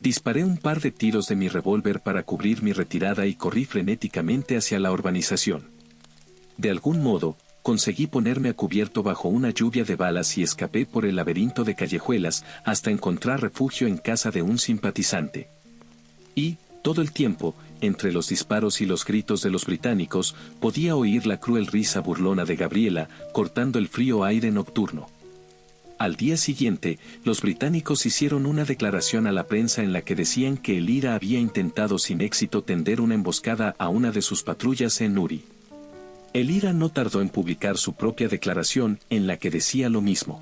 Disparé un par de tiros de mi revólver para cubrir mi retirada y corrí frenéticamente hacia la urbanización. De algún modo, conseguí ponerme a cubierto bajo una lluvia de balas y escapé por el laberinto de callejuelas hasta encontrar refugio en casa de un simpatizante. Y, todo el tiempo, entre los disparos y los gritos de los británicos, podía oír la cruel risa burlona de Gabriela, cortando el frío aire nocturno. Al día siguiente, los británicos hicieron una declaración a la prensa en la que decían que el IRA había intentado sin éxito tender una emboscada a una de sus patrullas en Nuri. El IRA no tardó en publicar su propia declaración en la que decía lo mismo.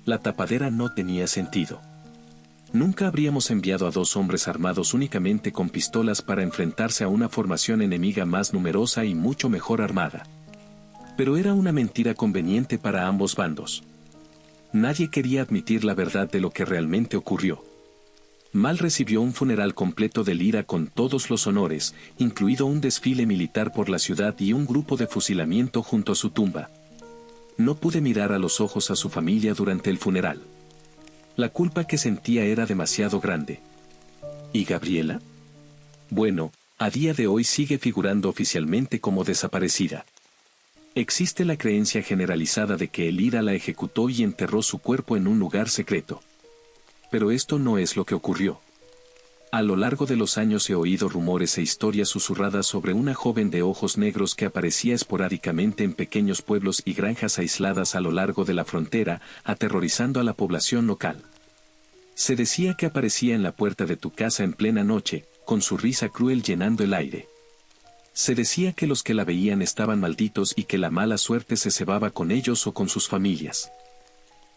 La tapadera no tenía sentido. Nunca habríamos enviado a 2 hombres armados únicamente con pistolas para enfrentarse a una formación enemiga más numerosa y mucho mejor armada. Pero era una mentira conveniente para ambos bandos. Nadie quería admitir la verdad de lo que realmente ocurrió. Mal recibió un funeral completo del IRA con todos los honores, incluido un desfile militar por la ciudad y un grupo de fusilamiento junto a su tumba. No pude mirar a los ojos a su familia durante el funeral. La culpa que sentía era demasiado grande. ¿Y Gabriela? Bueno, a día de hoy sigue figurando oficialmente como desaparecida. Existe la creencia generalizada de que el IRA la ejecutó y enterró su cuerpo en un lugar secreto. Pero esto no es lo que ocurrió. A lo largo de los años he oído rumores e historias susurradas sobre una joven de ojos negros que aparecía esporádicamente en pequeños pueblos y granjas aisladas a lo largo de la frontera, aterrorizando a la población local. Se decía que aparecía en la puerta de tu casa en plena noche, con su risa cruel llenando el aire. Se decía que los que la veían estaban malditos y que la mala suerte se cebaba con ellos o con sus familias.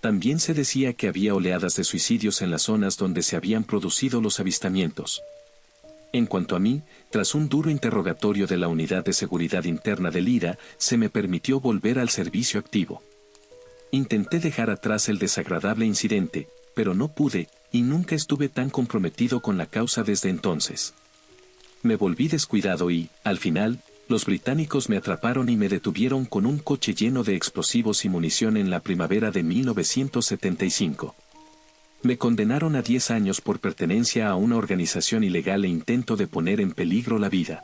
También se decía que había oleadas de suicidios en las zonas donde se habían producido los avistamientos. En cuanto a mí, tras un duro interrogatorio de la Unidad de Seguridad Interna del IRA, se me permitió volver al servicio activo. Intenté dejar atrás el desagradable incidente, pero no pude, y nunca estuve tan comprometido con la causa desde entonces. Me volví descuidado y, al final, los británicos me atraparon y me detuvieron con un coche lleno de explosivos y munición en la primavera de 1975. Me condenaron a 10 años por pertenencia a una organización ilegal e intento de poner en peligro la vida.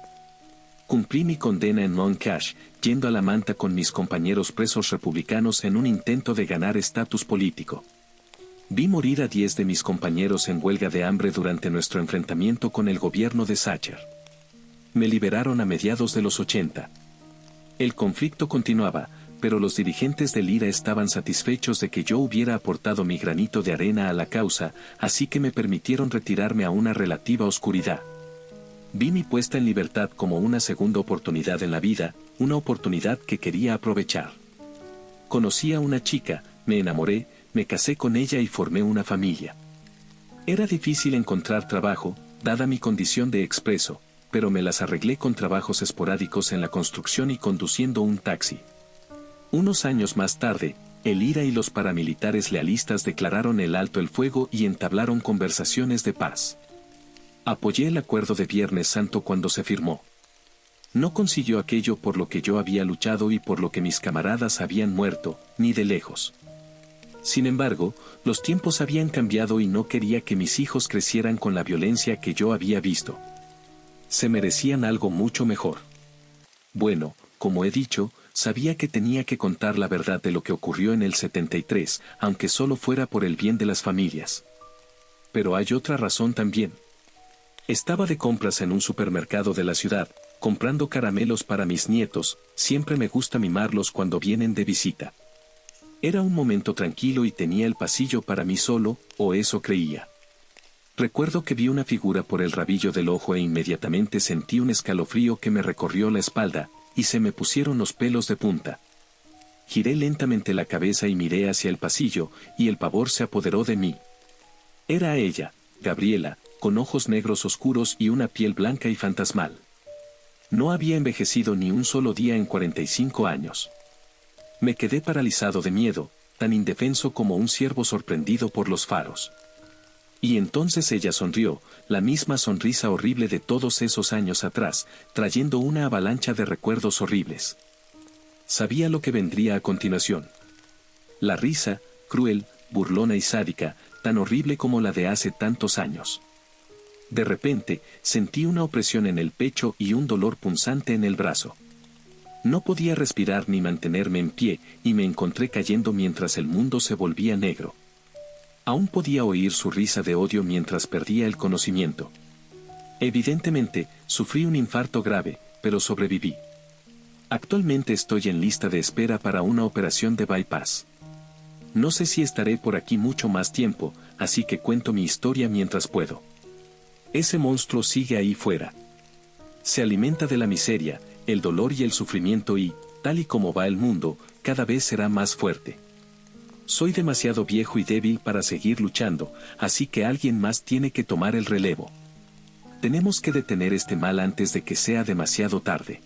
Cumplí mi condena en Moncash, yendo a la manta con mis compañeros presos republicanos en un intento de ganar estatus político. Vi morir a 10 de mis compañeros en huelga de hambre durante nuestro enfrentamiento con el gobierno de Thatcher. Me liberaron a mediados de los 80. El conflicto continuaba, pero los dirigentes del IRA estaban satisfechos de que yo hubiera aportado mi granito de arena a la causa, así que me permitieron retirarme a una relativa oscuridad. Vi mi puesta en libertad como una segunda oportunidad en la vida, una oportunidad que quería aprovechar. Conocí a una chica, me enamoré, me casé con ella y formé una familia. Era difícil encontrar trabajo, dada mi condición de expreso, pero me las arreglé con trabajos esporádicos en la construcción y conduciendo un taxi. Unos años más tarde, el IRA y los paramilitares lealistas declararon el alto el fuego y entablaron conversaciones de paz. Apoyé el acuerdo de Viernes Santo cuando se firmó. No consiguió aquello por lo que yo había luchado y por lo que mis camaradas habían muerto, ni de lejos. Sin embargo, los tiempos habían cambiado y no quería que mis hijos crecieran con la violencia que yo había visto. Se merecían algo mucho mejor. Bueno, como he dicho, sabía que tenía que contar la verdad de lo que ocurrió en el 73, aunque solo fuera por el bien de las familias. Pero hay otra razón también. Estaba de compras en un supermercado de la ciudad, comprando caramelos para mis nietos, siempre me gusta mimarlos cuando vienen de visita. Era un momento tranquilo y tenía el pasillo para mí solo, o eso creía. Recuerdo que vi una figura por el rabillo del ojo e inmediatamente sentí un escalofrío que me recorrió la espalda, y se me pusieron los pelos de punta. Giré lentamente la cabeza y miré hacia el pasillo, y el pavor se apoderó de mí. Era ella, Gabriela, con ojos negros oscuros y una piel blanca y fantasmal. No había envejecido ni un solo día en 45 años. Me quedé paralizado de miedo, tan indefenso como un ciervo sorprendido por los faros. Y entonces ella sonrió, la misma sonrisa horrible de todos esos años atrás, trayendo una avalancha de recuerdos horribles. Sabía lo que vendría a continuación. La risa, cruel, burlona y sádica, tan horrible como la de hace tantos años. De repente, sentí una opresión en el pecho y un dolor punzante en el brazo. No podía respirar ni mantenerme en pie, y me encontré cayendo mientras el mundo se volvía negro. Aún podía oír su risa de odio mientras perdía el conocimiento. Evidentemente, sufrí un infarto grave, pero sobreviví. Actualmente estoy en lista de espera para una operación de bypass. No sé si estaré por aquí mucho más tiempo, así que cuento mi historia mientras puedo. Ese monstruo sigue ahí fuera. Se alimenta de la miseria, el dolor y el sufrimiento y, tal y como va el mundo, cada vez será más fuerte. Soy demasiado viejo y débil para seguir luchando, así que alguien más tiene que tomar el relevo. Tenemos que detener este mal antes de que sea demasiado tarde.